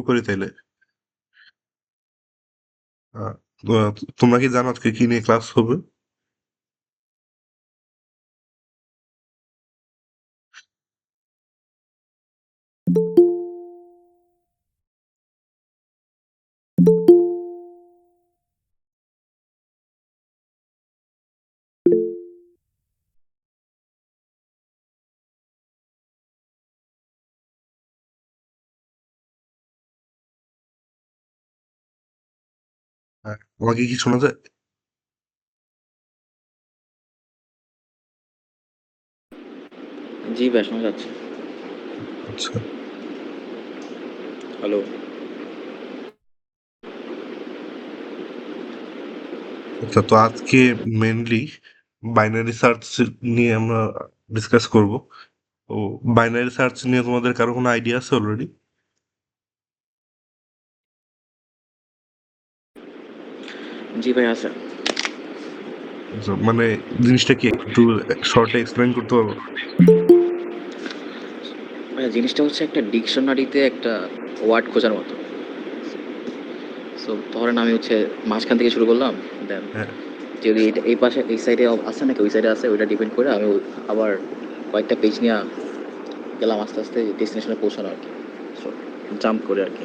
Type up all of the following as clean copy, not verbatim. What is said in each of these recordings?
করি তাইলে। আহ, তোমরা কি জানো আজকে কি নিয়ে ক্লাস হবে? আমাকে কি শোনা যায়? জি ভাই, শোনা যাচ্ছে। আচ্ছা হ্যালো। আচ্ছা, তো আজকে মেনলি বাইনারি সার্চ নিয়ে আমরা ডিসকাস করব। তো বাইনারি সার্চ নিয়ে তোমাদের কারো কোনো আইডিয়া আছে অলরেডি? জি ভাই, আছে। মানে জিনিসটা কি একটু শর্টে এক্সপ্লেইন করতে পারবো? ভাই, জিনিসটা হচ্ছে একটা ডিকশনারিতে একটা ওয়ার্ড খোঁজার মতো। সো ধরেন আমি হচ্ছে মাঝখান থেকে শুরু করলাম, দেন হ্যাঁ। যদি এটা এই পাশে এই সাইডে আছে নাকি ওই সাইডে আছে ওইটা ডিপেন্ড করে আমি আবার কয়েকটা পেজ নিয়ে গেলাম আস্তে আস্তে ডেস্টিনেশনে পৌঁছানো আর কি। সো জাম্প করে আর কি।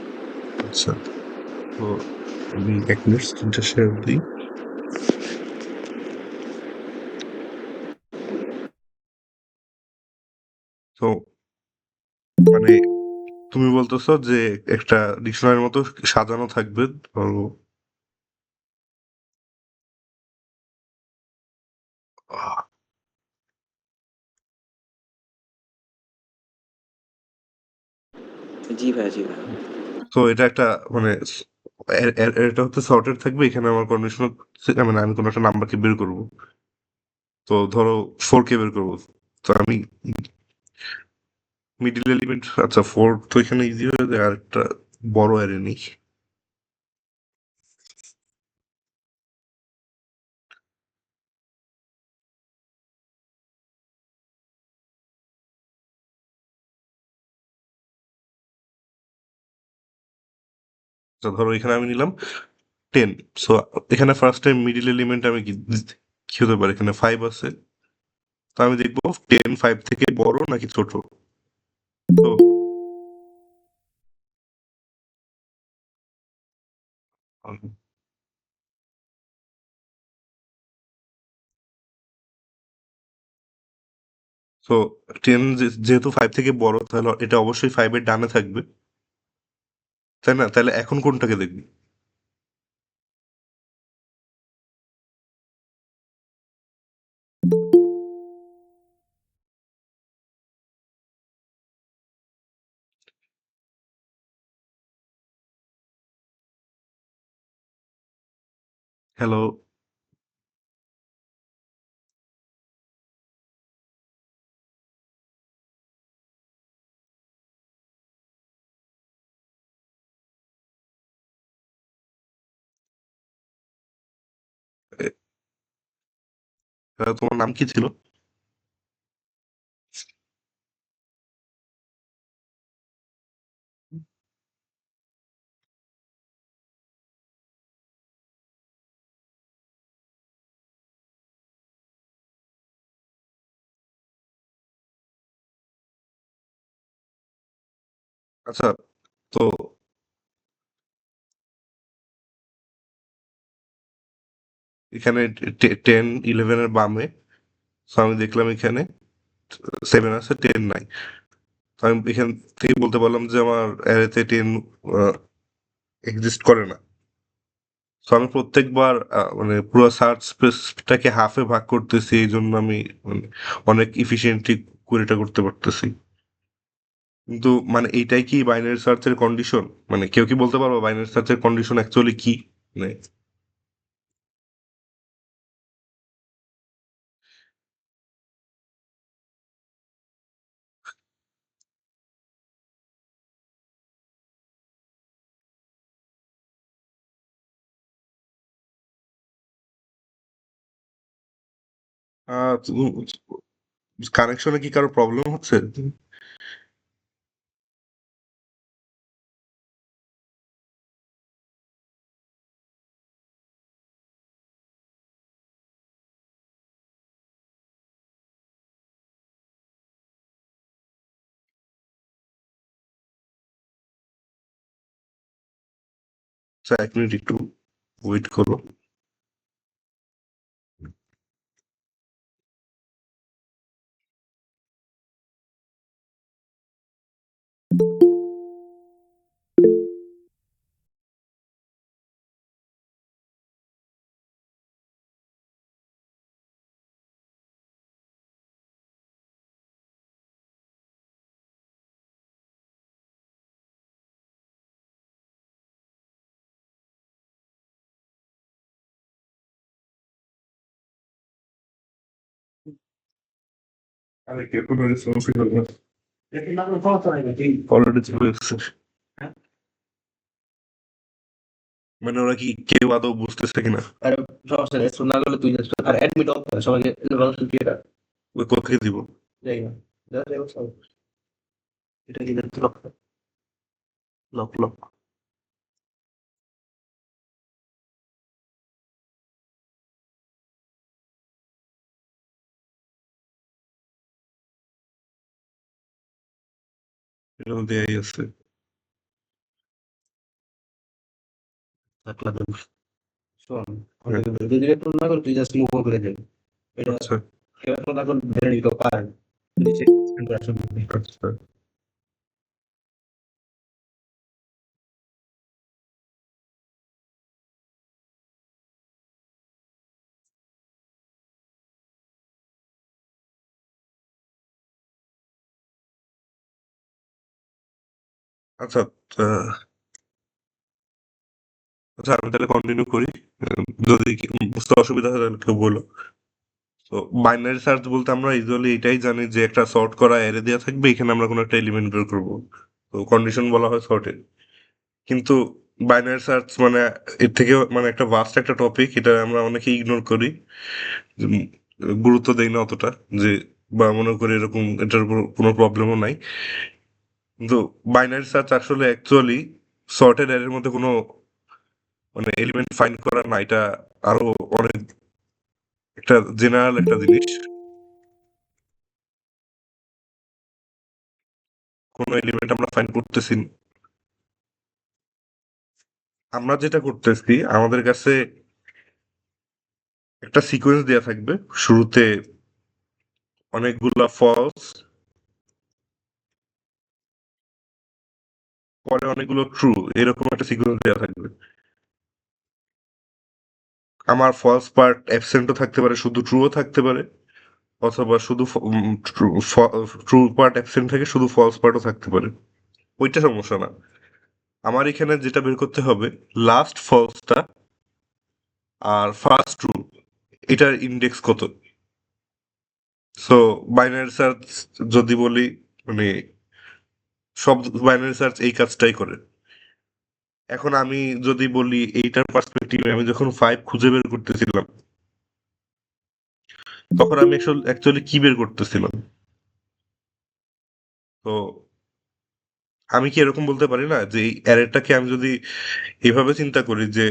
আচ্ছা, তো আমি 1 মিনিট স্ক্রিনটা শেয়ার দিই। তো মানে তুমি বলতেছো যে একটা ডিকশনারির মতো সাজানো থাকবে, ধরো আহ, জি ভাই, জি ভাই। তো এটা একটা মানে এটা হচ্ছে সর্টেড থাকবে। এখানে আমার কন্ডিশনাল, মানে আমি কোনো একটা নাম্বারকে বের করব। তো ধরো 4 কে বের করবো। তো আমি মিডিল এলিমেন্ট, আচ্ছা 4 তো এখানে ইজি হয়ে যায়। আর একটা বড় অ্যারে নেই। তো ধরো এখানে আমি নিলাম 10। সো এখানে ফার্স্ট টাইম মিডিল এলিমেন্ট আমি কি কি হতে পারে? এখানে 5 আছে। তো আমি দেখবো 10 5 থেকে বড় নাকি ছোট। তো তো 10 যেহেতু 5 থেকে বড়, তাহলে এটা অবশ্যই 5 এর ডানে থাকবে, তাই না? তাহলে এখন কোনটাকে দেখবি? হ্যালো। তোমার নাম কি ছিল? আচ্ছা, তো এখানে 10 11 এর বামে। তো আমি দেখলাম এখানে 7 আছে, 10 নাই। তো আমি এখান থেকে বলতে পারলাম যে আমার অ্যারেতে 10 এক্সিস্ট করে না। তো আমি প্রত্যেকবার মানে পুরো সার্চ স্পেসটাকে হাফে ভাগ করতেছি, এই জন্য আমি মানে অনেক ইফিসিয়েন্টলি কোয়েরিটা করতে পারতেছি। কিন্তু মানে এইটাই কি বাইনারি সার্চের কন্ডিশন? মানে কেউ কি বলতে পারবো বাইনারি সার্চের কন্ডিশন অ্যাকচুয়ালি কি? মানে কানেকশনে কি কারো প্রবলেম হচ্ছে? আচ্ছা 1 মিনিট একটু ওয়েট করো। আরে কেউ কোনো রেসপন্স করবে না। অলরেডি চলে এসেছে। মানে ওরা কি কেউ আদৌ বুঝতেছে কিনা? আরে সমস্যা নেই, না করলে তুই জাস্ট আর অ্যাডমিট অফ করে সবাইকে ভালো দিয়ে রাখ। ওই কোথায় দিব? যাই না, যা যাই হোক সব। এটা কি জানতো? Lock lock lock. এটাও দেয়াই আছে। থাকলা দেব। শোন, হ্যাঁ, যদি একটু না করে তুই জাস্ট মুভ অন করে যাবি। এটা আচ্ছা কেউ একটু না করে ধরে নিতে পারেন। যদি সে ইন্টারাকশন করবি। আচ্ছা আচ্ছা আহ, আচ্ছা আমি তাহলে কন্টিনিউ করি। যদি বুঝতে অসুবিধা হয় তাহলে কেউ বলো। তো বাইনারি সার্চ বলতে আমরা ইউজুয়ালি এটাই জানি যে একটা সর্ট করা অ্যারে দেওয়া থাকবে, এখানে আমরা কোনো একটা এলিমেন্ট বের করবো, তো কন্ডিশন বলা হয় সর্টেড। কিন্তু বাইনারি সার্চ মানে এর থেকে মানে একটা ভাস্ট একটা টপিক, এটা আমরা অনেকে ইগনোর করি, উম, গুরুত্ব দেই না অতটা, যে বা মনে করি এরকম এটার উপর কোনো প্রবলেমও নাই। কিন্তু বাইনারি সার্চ আসলে অ্যাকচুয়ালি সর্টেড অ্যারের মধ্যে কোনো মানে এলিমেন্ট ফাইন্ড করা না, এটা আরো অনেক একটা জেনারেল একটা জিনিস। কোনো এলিমেন্ট আমরা ফাইন্ড করতেছি না। আমরা যেটা করতেছি, আমাদের কাছে একটা সিকোয়েন্স দেয়া থাকবে, শুরুতে অনেকগুলা ফলস, পরে অনেকগুলো ট্রু, এরকম একটা সিকোয়েন্স দেওয়া থাকবে। আমার ফলস পার্ট অ্যাবসেন্টও থাকতে পারে, শুধু ট্রুও থাকতে পারে, অথবা শুধু ট্রু পার্ট অ্যাবসেন্ট থেকে শুধু ফলস পার্টও থাকতে পারে। ওইটা সমস্যা না। আমার এখানে যেটা বের করতে হবে, লাস্ট ফলসটা আর ফার্স্ট ট্রু, এটার ইন্ডেক্স কত। সো বাইনারি সার্চ যদি বলি, মানে সব বাইনারি সার্চ এই কাজটাই করে। এখন আমি যদি বলি এইটার পার্সপেক্টিভে, আমি যখন 5 খুঁজে বের করতেছিলাম, তখন আমি অ্যাকচুয়ালি কি বের করতেছিলাম? তো আমি কি এরকম বলতে পারি না যে এই অ্যারেটাকে আমি যদি এভাবে চিন্তা করি যে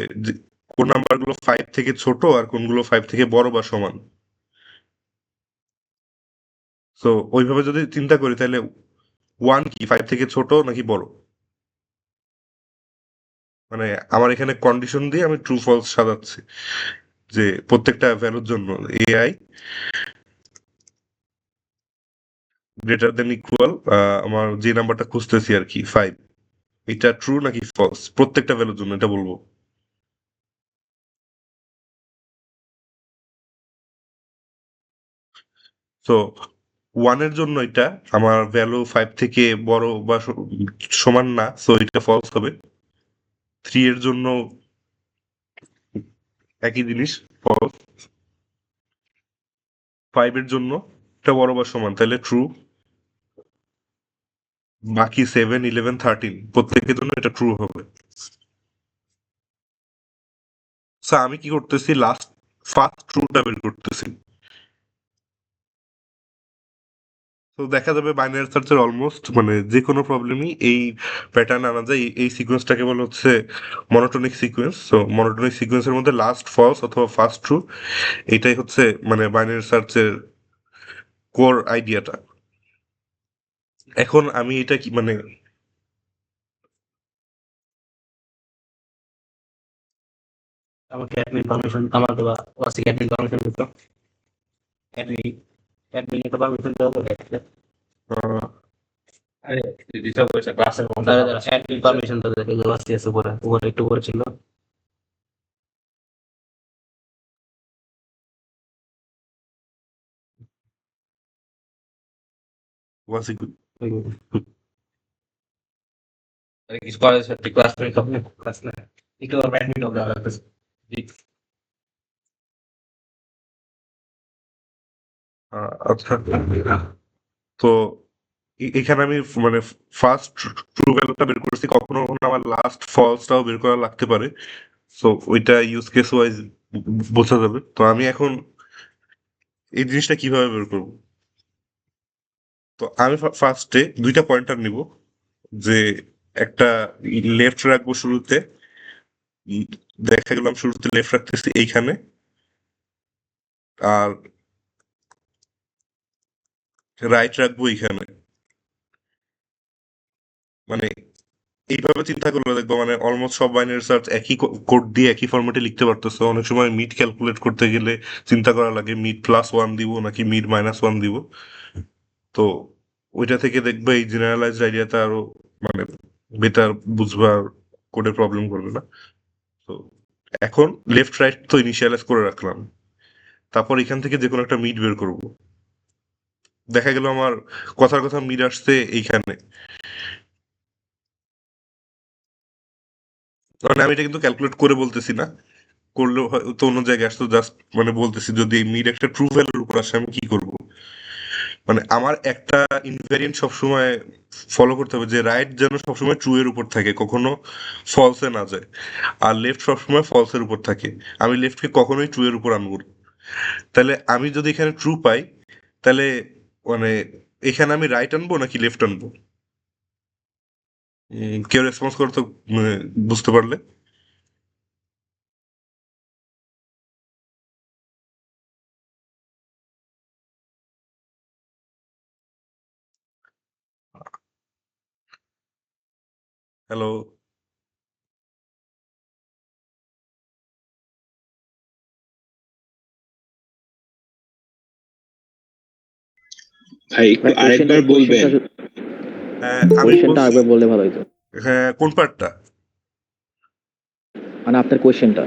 কোন নাম্বারগুলো 5 থেকে ছোট আর কোনগুলো 5 থেকে বড় বা সমান, তো ওইভাবে যদি চিন্তা করি তাহলে 1 কি 5 থেকে ছোট নাকি বড়? মানে আমার এখানে কন্ডিশন দিয়ে আমি ট্রু ফলস সাজাচ্ছি, যে প্রত্যেকটা ভ্যালুর জন্য এআই গ্রেটার দেন ইকুয়াল, আমার যে নাম্বারটা খুঁজতেছি আর কি 5, এটা ট্রু নাকি ফলস প্রত্যেকটা ভ্যালুর জন্য, এটা বলবো। তো 1 এর জন্য এটা আমার ভ্যালু 5 থেকে বড় বা সমান না, সো এটা ফলস হবে। 3 এর জন্য একই জিনিস, ফলস। 5 এর জন্য এটা বড় বা সমান, তাহলে ট্রু। বাকি 7, 11, 13 প্রত্যেকের জন্য এটা ট্রু হবে। সো আমি কি করতেছি, লাস্ট ফার্স্ট ট্রুটা বের করতেছি। তো দেখা যাবে বাইনারি সার্চের অলমোস্ট মানে যে কোনো প্রবলেমই এই প্যাটার্ন আনা যায়। এই সিকোয়েন্সটাকে বলা হচ্ছে মনোটনিক সিকোয়েন্স। তো মনোটনিক সিকোয়েন্সের মধ্যে লাস্ট ফলস অথবা ফার্স্ট ট্রু, এটাই হচ্ছে মানে বাইনারি সার্চের কোর আইডিয়াটা। এখন আমি এটা কি মানে আমাকে অ্যাডমিন পারমিশন আমার দেওয়া ওয়াসিকে অ্যাডমিন পারমিশন দিত। অ্যাডমিন তো পারমিশন দেওয়া হবে। আহ, আরে ডিস্টার্ব করেছে ক্লাসের মধ্যে। অ্যাডমিন পারমিশন তো দেখে যে ওয়াসি আছে উপরে, উপরে একটু উপরে ছিল। ওয়াসি আরে কিছু করার সাথে ক্লাস করে তখন ক্লাস না একটু অ্যাডমিন হবে আর আচ্ছা, তো এখানে আমি মানে ফার্স্ট ট্রু ভ্যালুটা বের করছি, কখনো কখনো আমার লাস্ট ফলসটাও বের করা লাগতে পারে। সো ওইটা ইউজ কেস ওয়াইজ বোঝা যাবে। তো আমি এখন এই জিনিসটা কিভাবে বের করব? তো আমি ফার্স্টে দুইটা পয়েন্টার নিব, যে একটা লেফট রাখবো শুরুতে, উম, দেখা গেলাম শুরুতে লেফট রাখতেছি এইখানে, আর রাইট রাখবো এইখানে। মানে এইভাবে চিন্তা করলে দেখবো মানে অলমোস্ট সব বাইনারি সার্চ একই কোড দিয়ে একই ফরম্যাটে লিখতে পারতেছে। অনেক সময় মিড ক্যালকুলেট করতে গেলে চিন্তা করা লাগে মিড +1 দিব নাকি মিড -1 দিব। তো ওইটা থেকে দেখবে এই জেনারেলাইজড আইডিয়াটা আরো মানে বেটার বুঝবা, কোডে প্রবলেম করবে না। তো এখন লেফট রাইট তো ইনিশিয়ালাইজ করে রাখলাম, তারপর এখান থেকে যে কোনো একটা মিড বের করব। দেখা গেল আমার কথার কথা মিড আসছে এইখানে, মানে আমি এটা কিন্তু ক্যালকুলেট করে বলতেছি না, করলেও হয়তো অন্য জায়গায় আসতো, জাস্ট মানে বলতেছি যদি এই মিড একটা ট্রু ভ্যালুর উপর আসে আমি কি করব। মানে আমার একটা ইনভ্যারিয়েন্ট সবসময় ফলো করতে হবে, যে রাইট যেন সবসময় ট্রু এর উপর থাকে, কখনো ফলসে না যায়, আর লেফট সবসময় ফলসের উপর থাকে। আমি লেফটকে কখনোই ট্রু এর উপর আনবো না। তাহলে আমি যদি এখানে ট্রু পাই, তাহলে মানে এখানে আমি রাইট আনবো নাকি লেফট আনবো? কেউ রেসপন্স করতো বুঝতে পারলে? হ্যালো? ভাই একটু ভাই আরেকবার বলবেন? হ্যাঁ আমি কোয়েশ্চেনটা বলছি। আরেকবার বললে ভালো হতো। হ্যাঁ, কোন পার্টটা? মানে আপনার কোয়েশ্চেনটা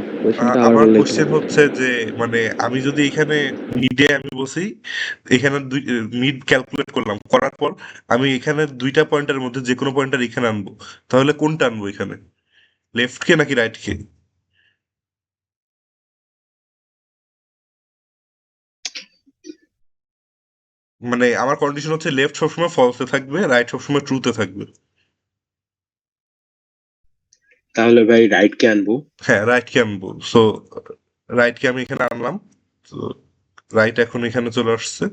আবার আমার বললে একটু কোশ্চেন ভালো হতো। হচ্ছে যে মানে আমি যদি এখানে মিডে আমি বসি, এখানে মিড ক্যালকুলেট করলাম, করার পর আমি এখানে দুইটা পয়েন্টের মধ্যে যে কোনো পয়েন্টার এখানে আনবো, তাহলে কোনটা আনবো এখানে, লেফট কে নাকি রাইট কে? মানে আমার কন্ডিশন হচ্ছে লেফট সবসময় ফলসে থাকবে, রাইট সবসময় ট্রুতে থাকবে। তাহলে ভাই রাইট কে আনবো। হ্যাঁ, রাইট কে আনবো। সো রাইট কে আমি এখানে আনলাম। তো রাইট এখন এখানে চলে আসছে।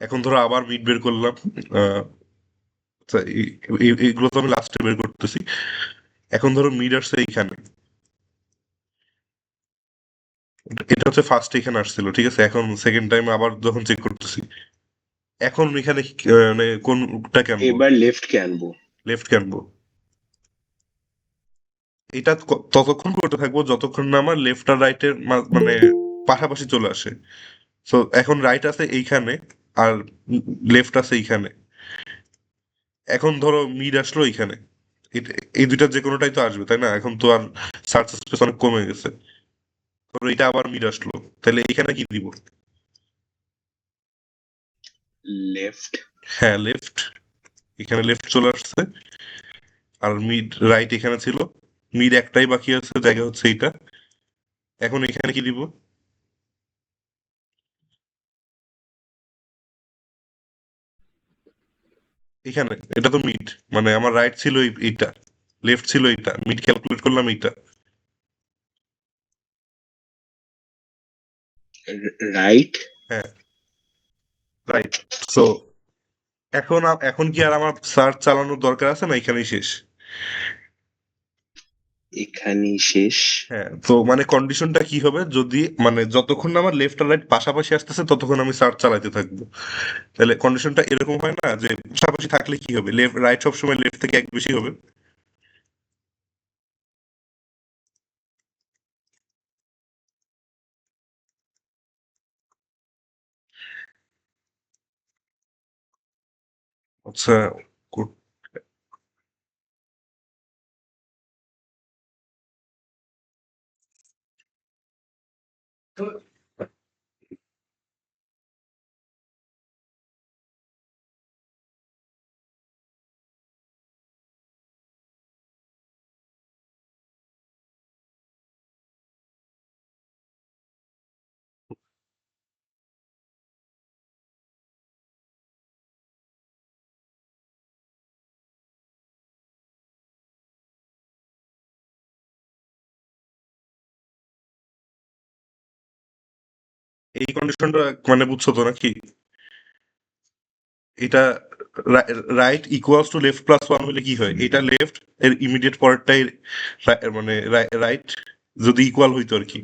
এখন ধরো আবার মিড বের করলাম। আহ, তা এইগুলো তো আমি লাস্টে বের করতেছি। এখন ধরো মিড আসছে এইখানে, এটা হচ্ছে ফার্স্ট এখানে আসছিল, ঠিক আছে? এখন সেকেন্ড টাইম আবার যখন চেক করতেছি, এখন এখানে মানে কোনটাকে আনবো? এবার লেফট কে আনবো। লেফট কে আনবো। এটা ততক্ষণ করতে থাকবো যতক্ষণ না আমার লেফট আর রাইটের মানে পাশাপাশি চলে আসে। তো এখন রাইট আছে এইখানে, আর লেফট আছে এইখানে। এখন ধরো মিড আসলো এইখানে, এই দুইটার যে কোনোটাই তো আসবে, তাই না? এখন তো আর সার্চ স্পেস অনেক কমে গেছে। ধরো এটা আবার মিড আসলো, তাহলে এইখানে কি দিব? লেফট। হ্যাঁ, লেফট। এখানে লেফট চলে আসছে, আর মিড রাইট এখানে ছিল। মিড একটাই বাকি আছে, জায়গা হচ্ছে এইটা। এখন এখানে কি দিব? এখানে এটা তো মিড, মানে আমার রাইট ছিল এইটা, লেফট ছিল এইটা, মিড ক্যালকুলেট করলাম এইটা। রাইট। হ্যাঁ, রাইট। সো এখন কি আর আমার সার্চ চালানোর দরকার আছে না? এখানেই শেষ। এখানেই শেষ। হ্যাঁ, তো মানে কন্ডিশনটা কি হবে, যদি মানে যতক্ষণ না আমার লেফট আর রাইট পাশাপাশি আসতেছে ততক্ষণ আমি সার্চ চালাতে থাকবো। তাহলে কন্ডিশনটা এরকম হয় না যে পাশাপাশি থাকলে কি হবে, লেফট রাইট সবসময় লেফট থেকে এক বেশি হবে। আচ্ছা, good. এই কন্ডিশনটা মানে বুঝছো তো নাকি? এটা right equals to left plus one হলে কি হয়? এটা লেফট এর ইমিডিয়েট পরেরটাই মানে রাইট, যদি ইকুয়াল হইতো আর কি।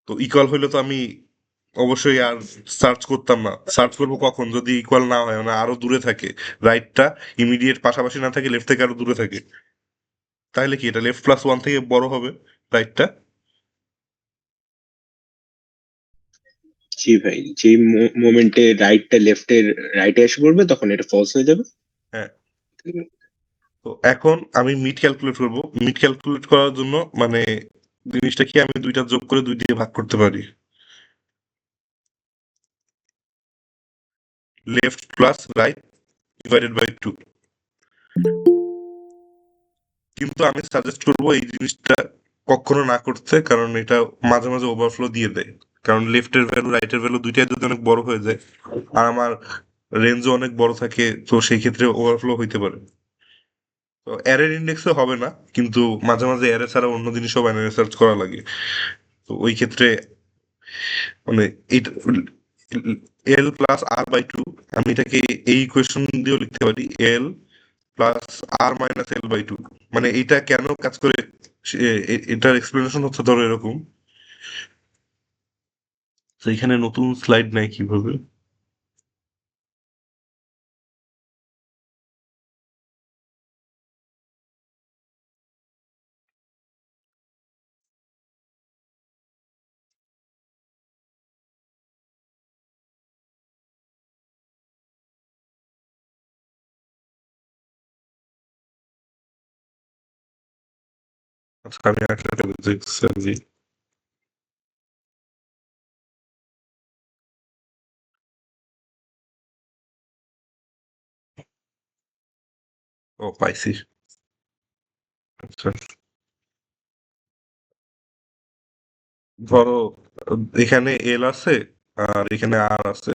তো ইকুয়াল হইলে তো আমি অবশ্যই আর সার্চ করতাম না। সার্চ করবো কখন? যদি ইকুয়াল না হয়, মানে আরো দূরে থাকে, রাইটটা ইমিডিয়েট পাশাপাশি না থাকে, লেফট থেকে আরো দূরে থাকে, তাহলে কি এটা লেফট প্লাস ওয়ান থেকে বড় হবে রাইটটা? জি ভাই, যে মোমেন্টে রাইটটা লেফটের রাইটে এসে পড়বে তখন এটা ফলস হয়ে যাবে। হ্যাঁ। তো এখন আমি মিড ক্যালকুলেট করবো। মিড ক্যালকুলেট করার জন্য মানে জিনিসটা কি, আমি দুইটা যোগ করে দুই দিয়ে ভাগ করতে পারি, left plus right divided by two. কিন্তু আমি সাজেস্ট করবো এই জিনিসটা কখনো না করতে, কারণ এটা মাঝে মাঝে ওভারফ্লো দিয়ে দেয়। কারণ লেফটের ভ্যালু রাইটের ভ্যালু দুইটাই যদি অনেক বড় হয়ে যায়, আর আমার রেঞ্জও অনেক বড় থাকে, তো সেই ক্ষেত্রে ওভারফ্লো হইতে পারে। তো অ্যারের ইন্ডেক্সে হবে না, কিন্তু মাঝে মাঝে অ্যারে ছাড়া অন্য জিনিসও বাইনারি সার্চ করা লাগে। তো ওই ক্ষেত্রে মানে L plus R by two, আমি এটাকে এই ইকুয়েশন দিয়েও লিখতে পারি, L plus R minus L by two. মানে এটা কেন কাজ করে এটার এক্সপ্লেনেশন হচ্ছে ধরো এরকম। তো এখানে নতুন স্লাইড নাই কিভাবে? আচ্ছা, আমি একটা দেখছি। ও, পাইছি। আচ্ছা, ধরো এখানে এল আছে আর এখানে আর আছে।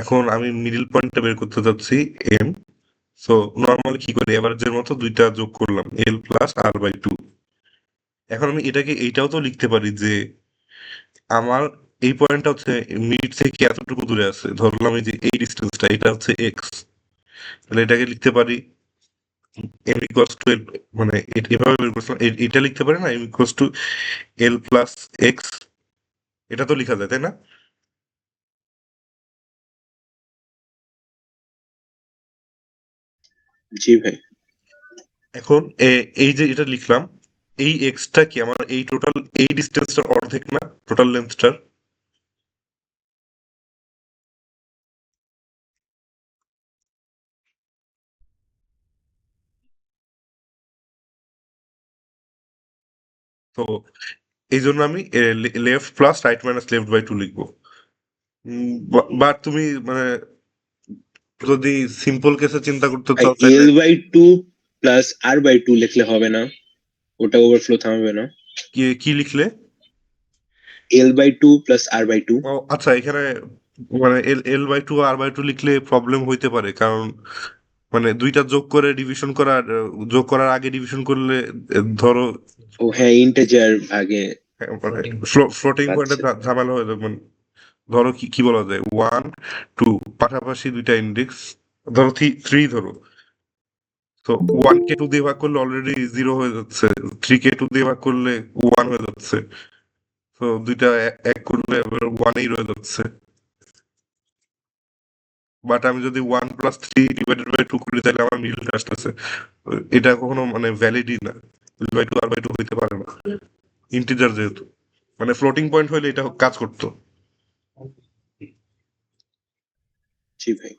এখন আমি মিডল পয়েন্টটা বের করতে চাচ্ছি, এম। সো নর্মালি কি করি, এভারেজের মতো দুইটা যোগ করলাম, এল প্লাস আর বাই টু। এখন আমি এটাকে এইটাও তো লিখতে পারি যে আমার এই পয়েন্টটা হচ্ছে মিড থেকে এতটুকু দূরে আছে, ধরলাম এই যে এই ডিস্টেন্সটা, এটা হচ্ছে এক্স। তাহলে এটাকে লিখতে পারি এম ইকুয়ালস টু এল, মানে এভাবে বের করছিলাম, এটা লিখতে পারি না, M equals to L plus X. এটা তো লেখা যায়, তাই না? জি ভাই। এখন এই যে এটা লিখলাম, এই এক্সটা কি আমার এই টোটাল এই ডিস্টেন্সটার অর্ধেক না, টোটাল লেন্থটার? তো এই জন্য আমি left plus right minus left by two লিখবো। বা তুমি মানে যদি সিম্পল কেসে চিন্তা করতে চাও তাহলে L by two plus R by two লিখলে হবে না, ওটা ওভারফ্লো থামাবে না। কি কি লিখলে? L by two plus R by two. ও আচ্ছা, এখানে মানে L L by two R by two লিখলে প্রবলেম হইতে পারে, কারণ মানে দুইটা যোগ করে ডিভিশন করার যোগ করার আগে ডিভিশন করলে ধরো ও হ্যাঁ, ইন্টেজার ভাগে মানে Floating. ফ্লোটিং পয়েন্টে পাচ্ছে। ঝামেলা হয়ে যাবে। মানে ধরো কি কি বলা যায়, ওয়ান টু পাশাপাশি দুইটা ইন্ডেক্স, ধরো থ্রি ধরো। তো ওয়ান কে টু দিয়ে ভাগ করলে অলরেডি জিরো হয়ে যাচ্ছে, থ্রি কে টু দিয়ে ভাগ করলে ওয়ান হয়ে যাচ্ছে। তো দুইটা এক করলে ওয়ানই রয়ে যাচ্ছে। বাট আমি যদি one plus three divided by two করি, তাহলে আমার মিডলটা আসতেছে। এটা কখনো মানে ভ্যালিডই না, L by two R by two হইতে পারে না, ইন্টিজার যেহেতু। মানে ফ্লোটিং পয়েন্ট হইলে এটা কাজ করতো। জি ভাই।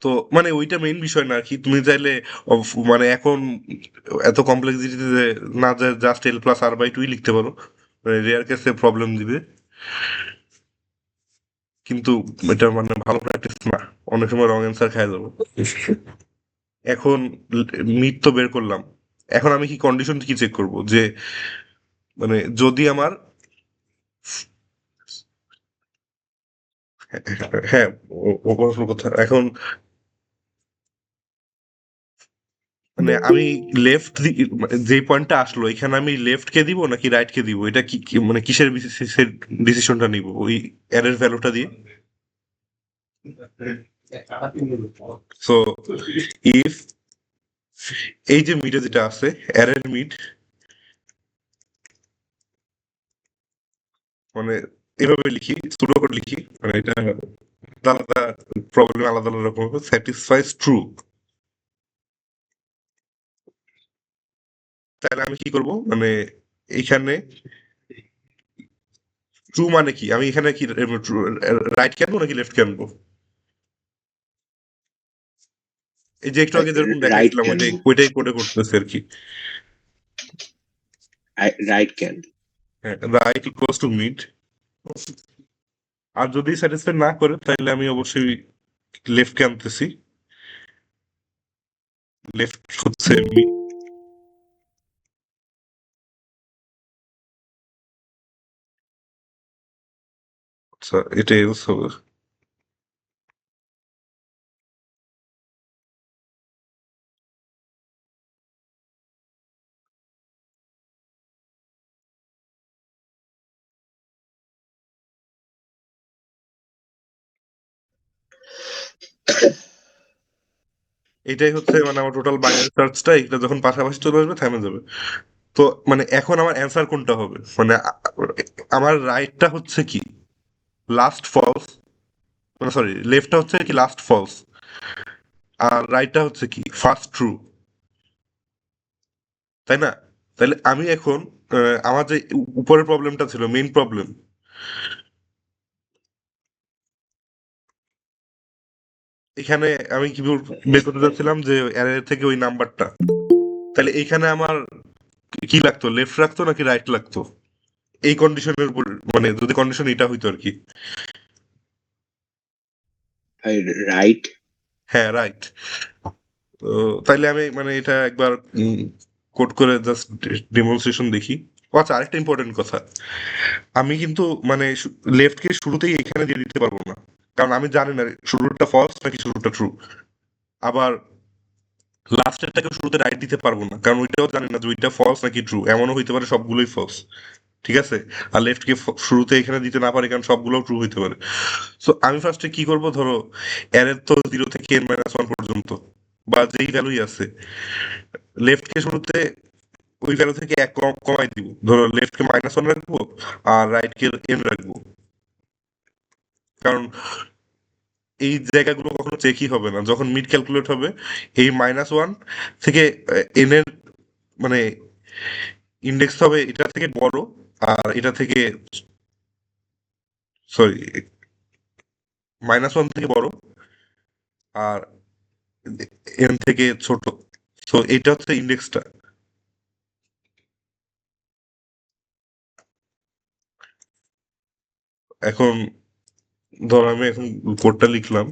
তো মানে ওইটা মেইন বিষয় না আর কি। তুমি চাইলে মানে এখন এত কমপ্লেক্সিটিতে না যে just L plus R by টুই লিখতে পারো, রেয়ার কেসে প্রবলেম দিবে, কিন্তু এটা মানে ভালো প্র্যাকটিস না, অনেক সময় রং অ্যান্সার খাই যাবো। এখন মিড তো বের করলাম, এখন আমি কি কন্ডিশন কি চেক করব যে মানে যদি আমার, হ্যাঁ অবশ্য কথা এখন মানে আমি লেফট যে পয়েন্টটা আসলো এখানে আমি লেফট কে দিব নাকি রাইট কে দিব, এটা মানে কিসের ডিসিশনটা নিব ওই এর ভ্যালুটা দিয়ে। সো ইফ এই যে মিডে যেটা আছে এর মিড, মানে এভাবে লিখি সুডো কোড লিখি, মানে এটা আলাদা প্রবলেম আলাদা আলাদা রকম হবে, স্যাটিসফাইস ট্রু, তাহলে আমি কি করব মানে এখানে ট্রু মানে কি, আমি এখানে কি রাইট কে আনবো নাকি লেফট কে আনবো, এই যে একটু আগে যেরকম রাইট দেখাইছিলাম ক্যান, ওইটাই কোডে করতেছে আর কি। Right can. হ্যাঁ, রাইট ইকুয়ালস টু মিড, আর যদি স্যাটিসফাই না করে তাহলে আমি অবশ্যই লেফট কে আনতেছি, লেফট হচ্ছে mid। আচ্ছা এটা এলস হবে। এটাই হচ্ছে মানে আমার টোটাল বাইনারি সার্চটা, এটা যখন পাশাপাশি চলে আসবে থেমে যাবে। তো মানে এখন আমার অ্যান্সার কোনটা হবে, মানে আমার রাইটটা হচ্ছে কি লাস্ট ফলস, মানে সরি লেফটটা হচ্ছে কি লাস্ট ফলস, আর রাইটটা হচ্ছে কি ফার্স্ট ট্রু, তাই না? তাহলে আমি এখন আমার যে উপরের প্রবলেমটা ছিল মেইন প্রবলেম, এখানে আমি কি বের করতে চাচ্ছিলাম যে অ্যারে থেকে ওই নাম্বারটা, তাহলে এইখানে আমার কি লাগতো, লেফট রাখতো নাকি রাইট লাগতো এই কন্ডিশনের উপর, মানে যদি কন্ডিশন এটা হইতো আর কি। ভাই রাইট। হ্যাঁ রাইট। তো তাইলে আমি মানে এটা একবার কোড করে জাস্ট ডেমনস্ট্রেশন দেখি। ও আচ্ছা আরেকটা ইম্পর্টেন্ট কথা, আমি কিন্তু মানে লেফটকে শুরুতেই এখানে দিয়ে দিতে পারবো না, কারণ আমি জানি না শুরুটা ফলস নাকি শুরুটা ট্রু। আবার লাস্টেরটাকে শুরুতে রাইট দিতে পারবো না, কারণ ওইটাও জানি না যে ওইটা ফলস নাকি ট্রু, এমনও হইতে পারে সবগুলোই ফলস। ঠিক আছে, আর লেফটকে শুরুতে এখানে দিতে না পারি কারণ সবগুলো ট্রু হইতে পারে। সো আমি ফার্স্টে কি করব, ধরো এর তো 0 থেকে n-1 পর্যন্ত বা যেই ভ্যালুই আছে, লেফটকে শুরুতে ওই ভ্যালু থেকে এক কমাই দিব, ধরো লেফটকে -1 রাখবো আর রাইটকে n রাখবো, কারণ এই জায়গাগুলো কখনো চেকই হবে না যখন মিড ক্যালকুলেট হবে। এই -1 থেকে n এর মানে ইন্ডেক্স হবে এটা থেকে বড়, আর এটা থেকে সরি -1 থেকে বড় আর n থেকে ছোট। তো এটা হচ্ছে ইন্ডেক্সটা। এখন ধর আমি এখন কোডটা লিখলাম,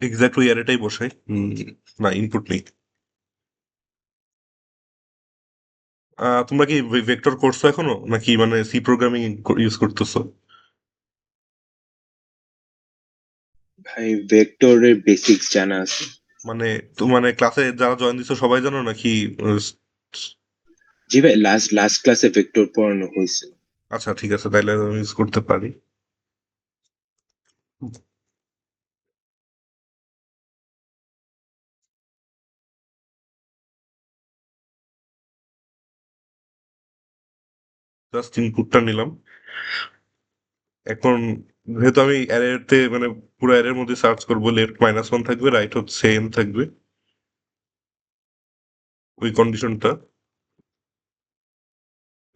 এক্সাক্ট ওই অ্যারেটাই বসাই। না ইনপুট নেই। তোমরা কি ভেক্টর করছো এখনো নাকি মানে সি প্রোগ্রামিং ইউজ করতেছো? ভাই ভেক্টরের বেসিক্স জানা আছে। মানে তো মানে ক্লাসে যারা জয়েন দিছো সবাই জানো নাকি? জি ভাই, লাস্ট লাস্ট ক্লাসে ভেক্টর পড়ানো হয়েছে। আচ্ছা ঠিক আছে, তাইলে ইউজ করতে পারি। জাস্ট ইনপুটটা নিলাম। এখন যেহেতু আমি অ্যারেতে মানে পুরো অ্যারের মধ্যে সার্চ করবো, লেফট -1 থাকবে, রাইট হচ্ছে n থাকবে, ওই কন্ডিশনটা।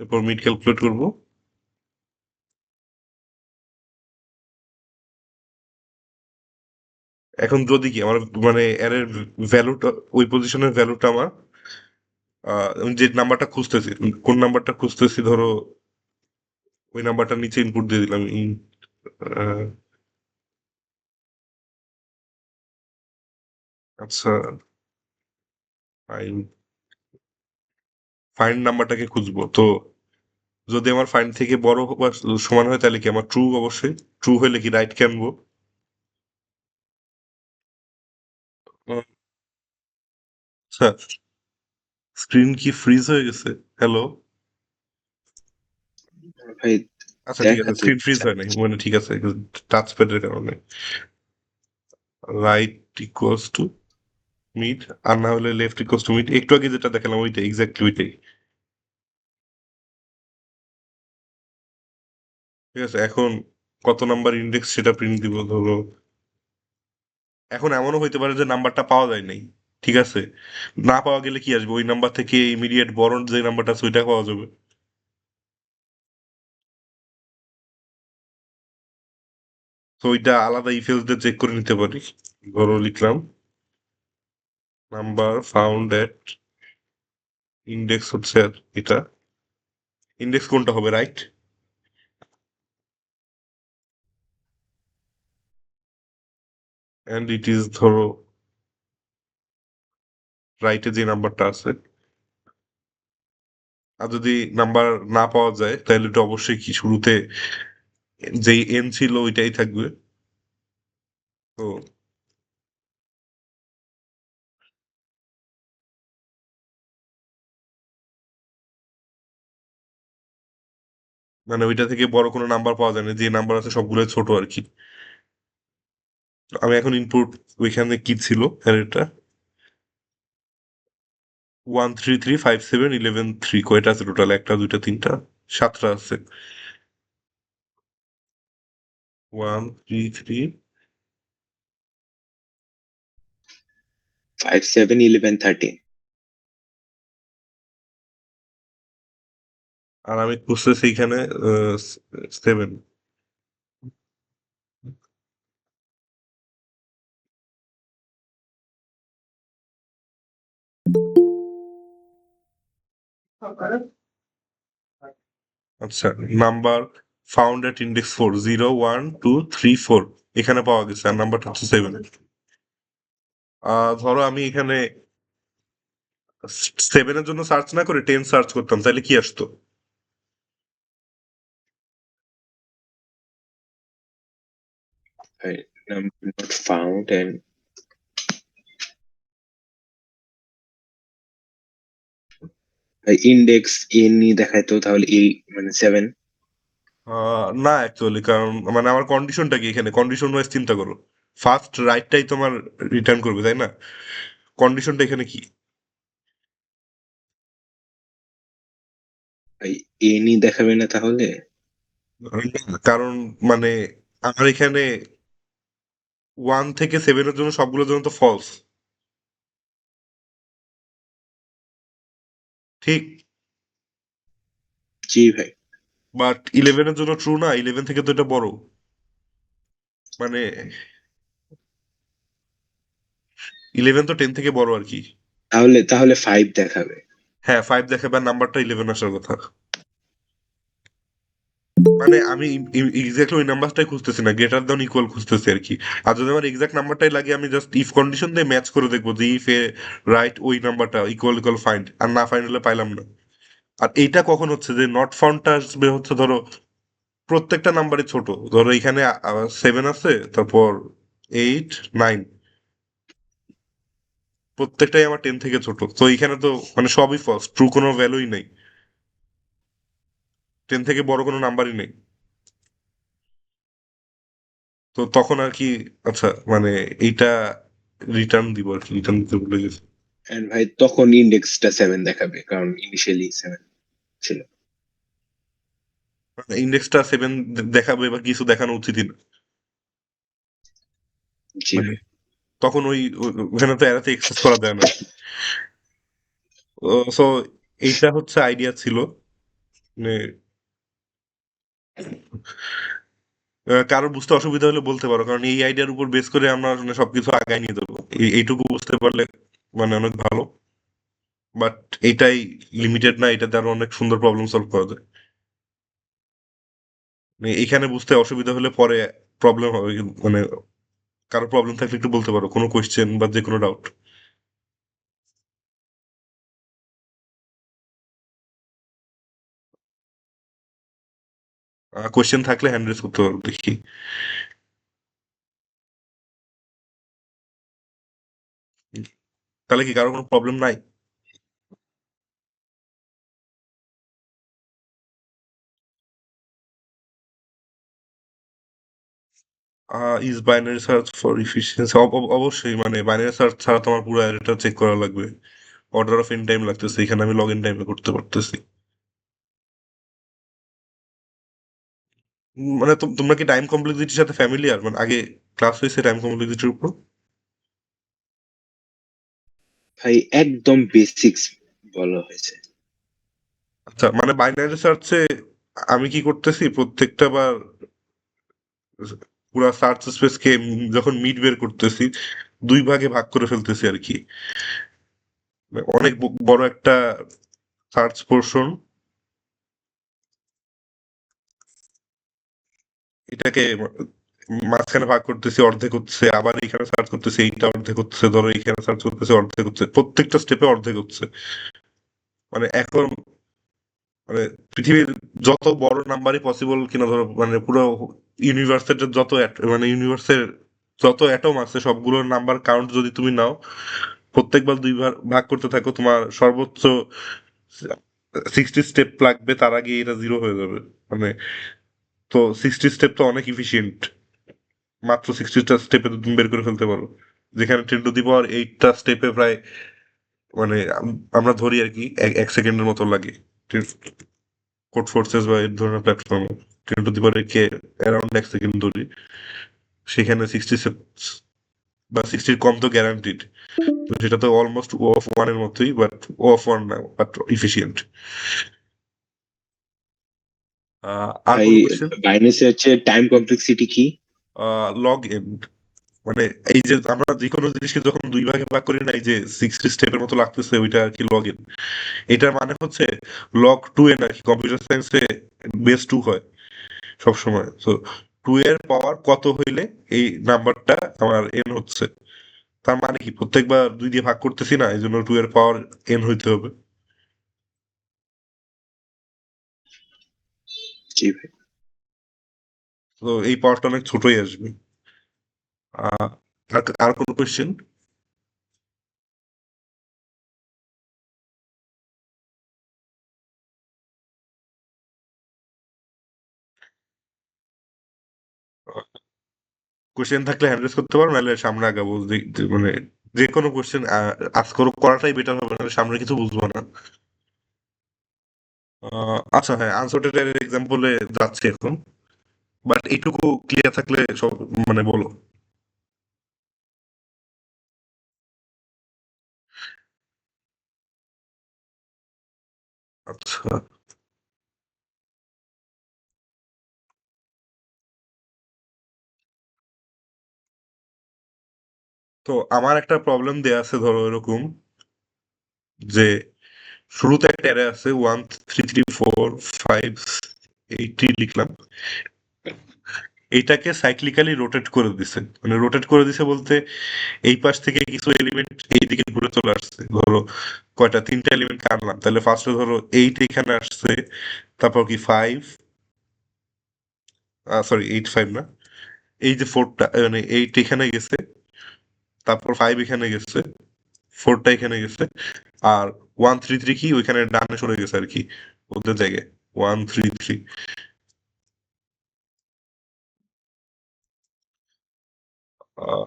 এরপর মিড ক্যালকুলেট করবো। এখন যদি কি আমার মানে অ্যারের ভ্যালুটা, ওই পজিশনের ভ্যালুটা আমার আমি যে নাম্বারটা খুঁজতেছি, কোন নাম্বারটা খুঁজতেছি, ধরো ওই নাম্বারটা নিচে ইনপুট দিয়ে দিলাম। আচ্ছা, ফাইন্ড নাম্বারটাকে খুঁজবো। তো যদি আমার ফাইন্ড থেকে বড় বা সমান হয় তাহলে কি আমার ট্রু, অবশ্যই ট্রু হলে কি রাইট কে আনবো। স্যার, স্ক্রিন কি ফ্রিজ হয়ে গেছে? হ্যালো? ভাই আচ্ছা ঠিক আছে, দেখা তো স্ক্রিন ফ্রিজ হয় নাই মানে, ঠিক আছে, টাচ প্যাডের কারণে। রাইট ইকুয়ালস টু মিড, আর না হলে লেফট ইকুয়ালস টু মিড। একটু আগে যেটা দেখালাম ওইটাই, এক্স্যাক্টলি ওইটাই। ঠিক আছে, এখন কত নাম্বার ইন্ডেক্স সেটা প্রিন্ট দিব। ধরো এখন এমনও হইতে পারে যে নাম্বারটা পাওয়া যায় নাই, ঠিক আছে, না পাওয়া গেলে কি আসবে, ওই নাম্বার থেকে ইমিডিয়েট বড় যে নাম্বারটা আছে ওইটা পাওয়া যাবে। তো ওইটা আলাদা ইফেলস দিয়ে চেক করে নিতে পারি। ধরো লিখলাম নাম্বার ফাউন্ড এট ইন্ডেক্স হচ্ছে আর এটা, ইন্ডেক্স কোনটা হবে, রাইট। অ্যান্ড ইট ইজ, ধরো রাইটে যে নাম্বারটা আছে। আর যদি নাম্বার না পাওয়া যায় তাহলে এটা অবশ্যই কি শুরুতে যেই এন ছিল ওইটাই থাকবে। তো মানে ওইটা থেকে বড় কোনো নাম্বার পাওয়া যায় না, যে নাম্বার আছে সবগুলো ছোট আর কি। আমি এখন ইনপুট, ওইখানে কি ছিল এটা, 1 3 3 5 7 11 3, কয়টা আছে টোটাল, একটা দুইটা তিনটা, 7টা আছে। 1 3 3, 5 7 11 13। আর আমি খুঁজতেছি এইখানে 7। আচ্ছা, নাম্বার ফাউন্ড এট ইন্ডেক্স 4, 0 1 2 3 4 এখানে পাওয়া গেছে, আর নাম্বারটা হচ্ছে 7। ধরো আমি এখানে 7-এর জন্য সার্চ না করে 10 সার্চ করতাম, তাহলে কি আসতো? Number not found and index এন ই দেখাইতো, তাহলে এই মানে 7। না অ্যাকচুয়ালি, কারণ মানে আমার কন্ডিশনটা কি, এখানে কন্ডিশন ওয়াইজ চিন্তা করো, ফার্স্ট রাইটটাই তোমার রিটার্ন করবে, তাই না? কন্ডিশনটা এখানে কি? ভাই এন ই দেখাবে না তাহলে? কারণ মানে আমার এখানে 1 থেকে 7-এর জন্য সবগুলোর জন্য তো ফলস, ঠিক। জি ভাই। বাট 11-এর জন্য ট্রু না, 11 থেকে তো এটা বড়, মানে 11 তো 10 থেকে বড় আর কি। তাহলে তাহলে 5 দেখাবে। হ্যাঁ, 5 দেখাবে, আর নাম্বারটা 11 আসার কথা। মানে আমি এক্স্যাক্টলি ওই নাম্বারটাই খুঁজতেছি না, গ্রেটার দ্যান ইকুয়াল খুঁজতেছি আর কি। আর যদি আমার এক্সাক্ট নাম্বারটাই লাগে, আমি জাস্ট ইফ কন্ডিশন দিয়ে ম্যাচ করে দেখবো যে ইফ এ রাইট ওই নাম্বারটা ইকুয়াল ইকুয়াল ফাইন্ড, আর না ফাইন্ড হলে পাইলাম না। আর এইটা কখন হচ্ছে যে নট ফাউন্ডটা আসবে হচ্ছে, ধরো প্রত্যেকটা নাম্বারই ছোট, ধরো এখানে 7 আছে, তারপর 8 9, প্রত্যেকটাই আমার 10 থেকে ছোট, তো এখানে তো মানে সবই ফলস, ট্রু কোনো ভ্যালুই নেই, 10 থেকে বড় কোনো নাম্বারই নেই। তো তখন আর কি, আচ্ছা মানে এইটা রিটার্ন দিব আর কি, রিটার্ন দিতে ভুলে গেছি। এন্ড ভাই তখন ইন্ডেক্সটা 7 দেখাবে, কারণ ইনিশিয়ালি 7 ছিল। ইন্ডেক্সটা 7 দেখাবে বা কিছু দেখানো উচিতই না। জি মানে ভাই। তখন ওখানে তো এড়াতে এক্সেস করা যায় না। সো এইটা হচ্ছে আইডিয়া ছিল। মানে কারো বুঝতে অসুবিধা হলে বলতে পারো, কারণ এই আইডিয়ার উপর বেস করে আমরা আসলে সবকিছু আগায় নিয়ে যাবো। এইটুকু বুঝতে পারলে মানে অনেক ভালো। বাট এইটাই লিমিটেড না, এটাতে আরো অনেক সুন্দর প্রবলেম সলভ করা যায়। মানে এখানে বুঝতে অসুবিধা হলে পরে প্রবলেম হবে মানে কারো প্রবলেম থাকলে একটু বলতে পারো, কোনো কোয়েশ্চেন বা যে কোনো ডাউট। কোয়েশ্চেন থাকলে হ্যান্ড রেজ করতে পারো, দেখি। তাহলে কি কারো কোনো প্রবলেম নাই? Is binary search for efficiency? অবশ্যই, মানে বাইনারি সার্চ ছাড়া তোমার পুরো অ্যারেটা চেক করা লাগবে। অর্ডার অফ ইন টাইম লাগতেছে, এখানে আমি লগ ইন টাইমে করতে পারতেছি। মানে তোমরা কি টাইম কমপ্লেক্সিটির সাথে ফ্যামিলিয়ার? মানে আগে ক্লাস হয়েছে টাইম কমপ্লেক্সিটির উপর? ভাই একদম বেসিক্স বলা হয়েছে। আচ্ছা, মানে বাইনারি সার্চে আমি কি করতেছি, প্রত্যেকটা বার পুরা সার্চ স্পেসকে যখন মিড বের করতেছি, দুই ভাগে ভাগ করে ফেলতেছি আর কি। মানে অনেক বড় একটা সার্চ পোর্শন, এটাকে মাঝখানে ভাগ করতেছি, অর্ধেক হচ্ছে, আবার এখানে সার্চ করতেছি, এইটা অর্ধেক হচ্ছে, ধরো এখানে সার্চ করতেছি, অর্ধেক হচ্ছে, প্রত্যেকটা স্টেপে অর্ধেক হচ্ছে। মানে এখন মানে পৃথিবীর যত বড় নাম্বারই পসিবল কিনা, ধরো মানে পুরো ইউনিভার্সের যত মানে ইউনিভার্সের যত অ্যাটম আছে সবগুলোর নাম্বার কাউন্ট যদি তুমি নাও, প্রত্যেকবার দুইবার ভাগ করতে থাকো, তোমার সর্বোচ্চ 60 স্টেপ লাগবে, তার আগে এটা জিরো হয়ে যাবে। মানে তো 60 স্টেপ তো অনেক ইফিসিয়েন্ট। মাত্র 60টা স্টেপে তুমি বের করে ফেলতে পারো, যেখানে 10⁸ স্টেপে প্রায় মানে আমরা ধরি আর কি 1 সেকেন্ডের মতো লাগে। কোড ফোর্সেস বা এই ধরনের প্ল্যাটফর্মে 10⁻ অ্যারাউন্ড 1 সেকেন্ড ধরি, সেখানে 60 বা 60 কম তো গ্যারান্টিড। তো সেটা তো অলমোস্ট ও অফ ওয়ানের মতোই, বাট ও অফ ওয়ান না, বাট ইফিসিয়েন্ট। আর ভাই কোনো কোয়েশ্চেন? বাইনারি সার্চের টাইম কমপ্লেক্সিটি কি? লগ এন, মানে এই যে আমরা যে কোনো জিনিসকে যখন দুই ভাগে ভাগ করি না, এই যে 60 স্টেপের মতো লাগতেছে, ওইটা আর কি লগ ইন। এটার মানে হচ্ছে log 2n আর কি, কম্পিউটার সায়েন্সে বেস 2 হয় সবসময়। তো 2 এর পাওয়ার কত হইলে এই নাম্বারটা আমার এন হচ্ছে। তার মানে কি প্রত্যেকবার 2 দিয়ে ভাগ করতেছি না, এই জন্য 2 এর পাওয়ার এন হইতে হবে। জি ভাই। তো এই পাওয়ারটা অনেক ছোটই আসবে। আহ, আর কোনো কোয়েশ্চেন? কোয়েশ্চেন থাকলে হ্যান্ড রেজ করতে পারো, নাহলে সামনে আগাবো। মানে যে কোনো কোয়েশ্চেন আজ করাটাই বেটার হবে, নাহলে সামনে কিছু বুঝবো না। আচ্ছা, হ্যাঁ, আনসর্টেড এক্সাম্পলে যাচ্ছি এখন, বাট এইটুকু ক্লিয়ার থাকলে সব মানে বলো। আচ্ছা, তো আমার একটা প্রবলেম দেয়া আছে, ধরো এরকম যে শুরুতে একটা অ্যারে আছে 1 3 3 4 5 8 লিখলাম, এইটাকে সাইক্লিক্যালি রোটেট করে দিছে। মানে রোটেট করে দিছে বলতে এই পাশ থেকে কিছু এলিমেন্ট এইদিকে ঘুরে চলে আসছে। ধরো কয়টা, 3টা এলিমেন্ট কাটলাম, তাহলে ফার্স্টে ধরো 8 এখানে আসছে, তারপর কি 5, সরি 8 5 না, এই যে 4টা মানে 8 এখানে গেছে, তারপর 5 এখানে গেছে, 4টা এখানে গেছে, আর 1 3 3 কি ওইখানে ডানে সরে গেছে আর কি, ওদের জায়গায় 1 3 3। আহ,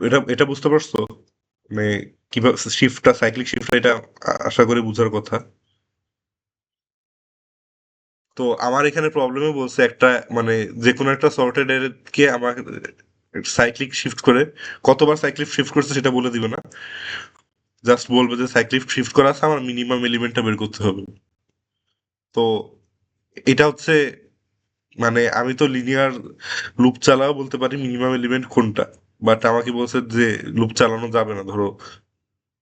এটা এটা বুঝতে পারছো? মানে কিভাবে শিফটটা, সাইক্লিক শিফটটা, এটা আশা করি বুঝার কথা। তো আমার এখানে প্রবলেমে বলছে একটা মানে যে কোনো একটা সর্টেড কে আমার সাইক্লিক শিফট করে কতবার সাইক্লিক শিফট করছে সেটা বলে দিবে না, জাস্ট বলবে যে সাইক্লিক শিফট করা আছে, আমার মিনিমাম এলিমেন্টটা বের করতে হবে। তো এটা হচ্ছে মানে আমি তো লিনিয়ার লুপ চালাও বলতে পারি মিনিমাম এলিমেন্ট কোনটা, বাট আমাকে বলছে যে লুপ চালানো যাবে না। ধরো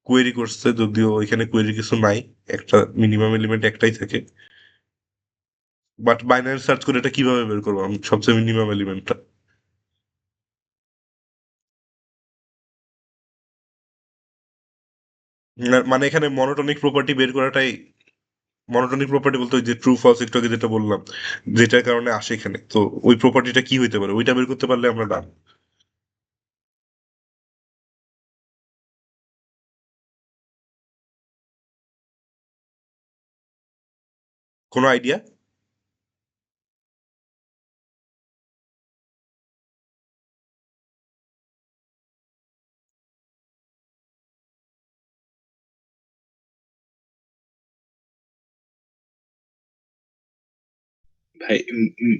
কোয়েরি করছে, যদিও এখানে কোয়েরি কিছু নাই, একটা মিনিমাম এলিমেন্ট একটাই থাকে, বাট বাইনারি সার্চ করে এটা কিভাবে বের করবো আমি সবচেয়ে মিনিমাম এলিমেন্টটা? মানে এখানে মনোটনিক প্রপার্টি বের করাটাই, মনোটনিক প্রপার্টি বলতে ওই যে ট্রু ফলস একটু আগে যেটা বললাম, যেটার কারণে আসে এখানে, তো ওই প্রপার্টিটা কি হইতে পারে ওইটা বের করতে পারলে আমরা ডান। কোনো আইডিয়া?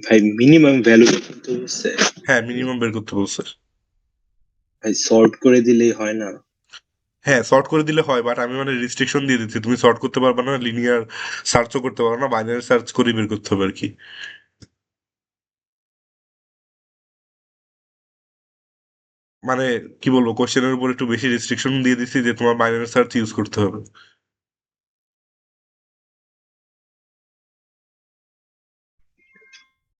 ভাই মিনিমাম ভ্যালু কিন্তু হচ্ছে, হ্যাঁ, মিনিমাম বের করতে বলছে। ভাই সর্ট করে দিলেই হয় না? হ্যাঁ, সর্ট করে দিলে হয়, বাট আমি মানে রিস্ট্রিকশন দিয়ে দিচ্ছি, তুমি সর্ট করতে পারবে না, লিনিয়ার সার্চও করতে পারবে না, বাইনারি সার্চ করে বের করতে হবে আর কি। মানে কি বলবো, কোশ্চেনের উপর একটু বেশি রেস্ট্রিকশন দিয়ে দিচ্ছি যে তোমার বাইনারি সার্চ ইউজ করতে হবে।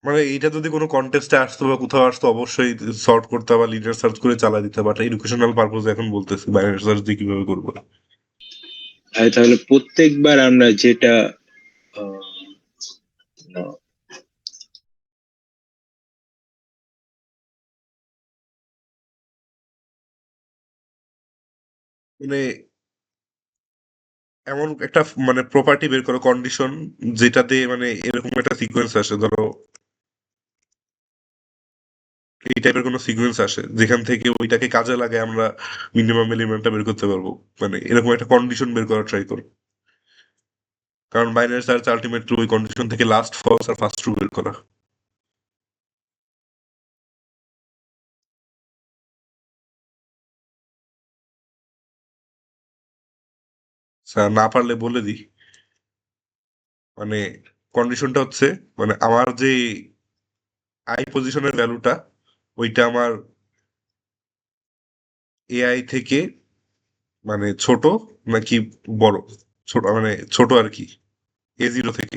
মানে এইটা যদি কোনো কন্টেস্টে আসতো বা কোথাও আসতো অবশ্যই সর্ট করতে বা লিনিয়ার সার্চ করে চালা দিতে, বাট এডুকেশনাল পারপোজ এখন বলতেছি বাইনারি সার্চ দিয়ে কিভাবে করবো। ভাই তাহলে প্রত্যেকবার আমরা যেটা আহ, না, মানে এমন একটা মানে প্রপার্টি বের করো, কন্ডিশন, যেটাতে মানে এরকম একটা সিকোয়েন্স আসে, ধরো এই টাইপের কোনো সিকোয়েন্স আসে যেখান থেকে ওইটাকে কাজে লাগে আমরা মিনিমাম এলিমেন্টটা বের করতে পারবো, মানে এরকম একটা কন্ডিশন বের করা ট্রাই করো। কারণ বাইনারি সার্চ আলটিমেটলি ওই কন্ডিশন থেকে লাস্ট ফলস আর ফার্স্ট ট্রু বের করা। না পারলে বলে দিই, মানে কন্ডিশনটা হচ্ছে মানে আমার যে আই পজিশনের ভ্যালুটা ওইটা আমার এআই থেকে মানে ছোট নাকি বড়, ছোট মানে ছোট আর কি, A0 থেকে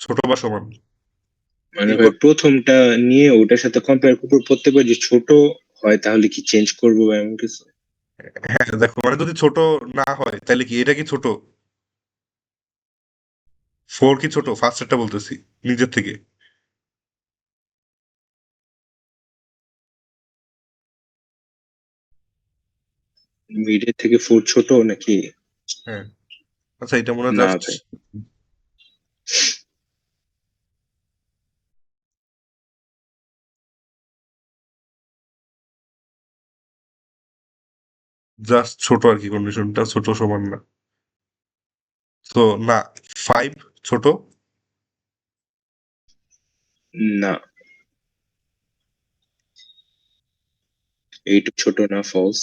ছোট বা সমান। মানে এই ভাই প্রথমটা নিয়ে ওটার সাথে কম্পেয়ার করবো, প্রত্যেকবার যে ছোট হয় তাহলে কি চেঞ্জ করবো বা এমন কিছু? হ্যাঁ দেখো, মানে যদি ছোট না হয় তাহলে কি এটা কি ছোট, 4 কি ছোট, ফার্স্ট একটা বলতেছি নিজের থেকে। মিডের থেকে ফোর ছোট নাকি? হ্যাঁ, আচ্ছা এটা মনে হয় না জাস্ট ভাই, জাস্ট ছোট আর কি, কন্ডিশনটা ছোট সমান না। তো না, 5 ছোট। না, এইটুক ছোট না, ফলস।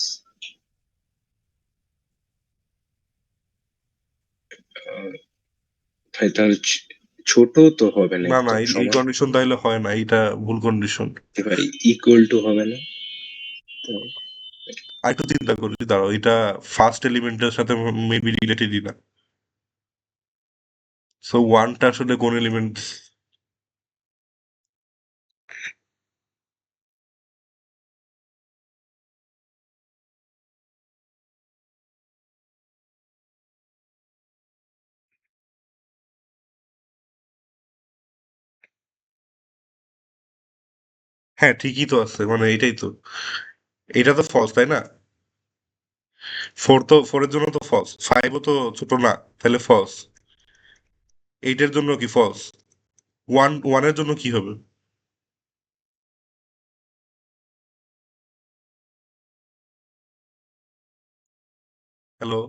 ভাই তাহলে ছোট তো হবে না না না, একদম এই সমান। কন্ডিশন তাহলে হয় না, এটা ভুল কন্ডিশন। ভাই ইকুয়াল টু হবে না তো? আর একটু চিন্তা করি, দাঁড়াও, এটা ফার্স্ট এলিমেন্টের সাথে মেবি রিলেটেডই না। সো ওয়ানটা আসলে কোন এলিমেন্ট? হ্যাঁ ঠিকই তো আছে, মানে এটাই তো, এটা তো ফলস তাই না? 4 তো, 4 এর জন্য তো ফলস, 5ও তো ছোট না, তাহলে ফলস। 8 এর জন্য কি ফলস? 1 এর জন্য কি হবে? হ্যালো?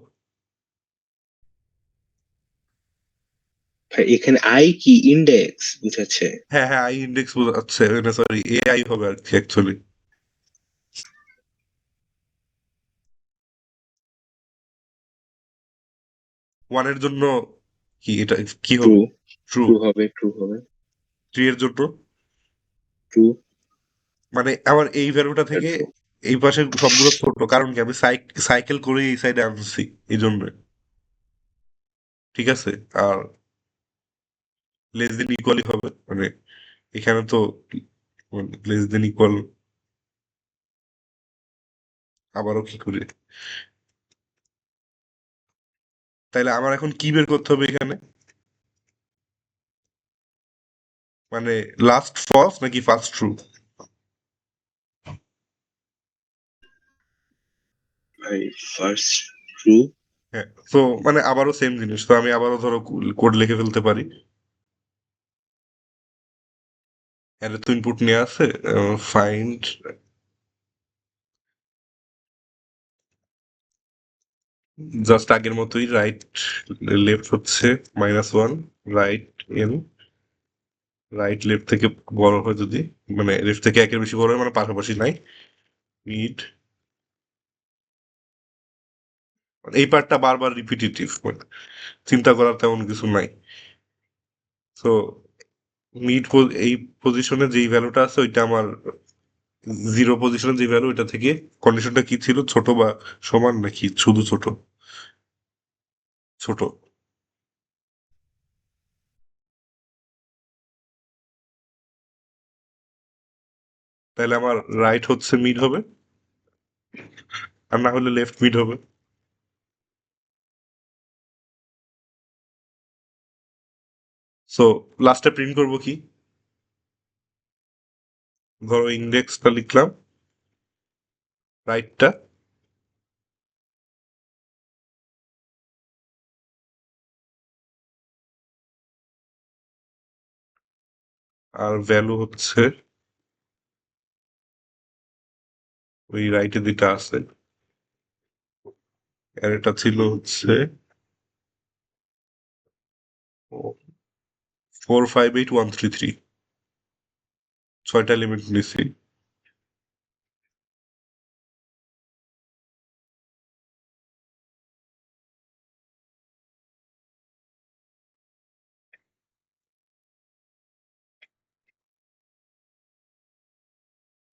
ভাই এখানে আই কি ইন্ডেক্স বুঝাচ্ছে? হ্যাঁ হ্যাঁ, আই ইন্ডেক্স বোঝাচ্ছে, সরি এআই হবে আর কি অ্যাকচুয়ালি। ওয়ানের জন্য কি এটা কি ট্রু, হবে? ট্রু। ট্রু হবে, থ্রি এর জন্য ট্রু, মানে আমার এই ভ্যালুটা থেকে ট্রু। এই পাশে সবগুলো ছোট, কারণ কি আমি সাইকেল করে এই সাইডে আনছি এই জন্য। ঠিক আছে। আর লেস দেন ইকুয়ালি হবে, মানে এখানে তো লেস দেন ইকুয়াল আবারও কি করে, তাইলে আমার এখন কি বের করতে হবে এখানে? মানে লাস্ট ফলস নাকি ফার্স্ট ট্রু? ভাই ফার্স্ট ট্রু। হ্যাঁ, তো মানে আবারও সেম জিনিস, তো আমি আবারও ধরো কোড লিখে ফেলতে পারি। এর তো ইনপুট নিয়ে আছে, ফাইন্ড জাস্ট আগের মতোই, রাইট লেফট হচ্ছে -1, রাইট এন, রাইট লেফট থেকে বড় হয় যদি, মানে লেফট থেকে একের বেশি বড় হয় মানে পাশাপাশি নাই, মিড। এই পার্টটা বারবার রিপিটেটিভ, চিন্তা করার তেমন কিছু নাই। তো মিড এই পজিশনে যেই ভ্যালুটা আছে ওইটা আমার জিরো পজিশনে যে ভ্যালু, ওইটা থেকে কন্ডিশনটা কি ছিল, ছোট বা সমান নাকি শুধু ছোট? ছোট। তাহলে আমার রাইট হচ্ছে মিড হবে, আর না হলে লেফট মিড হবে। সো লাস্টে প্রিন্ট করব কি, ধরো ইন্ডেক্সটা লিখলাম, রাইটটা, আর ভ্যালু হচ্ছে ওই রাইটে যেটা আছে, আর এটা ছিল হচ্ছে 458133, 6টা এলিমেন্ট নিছি।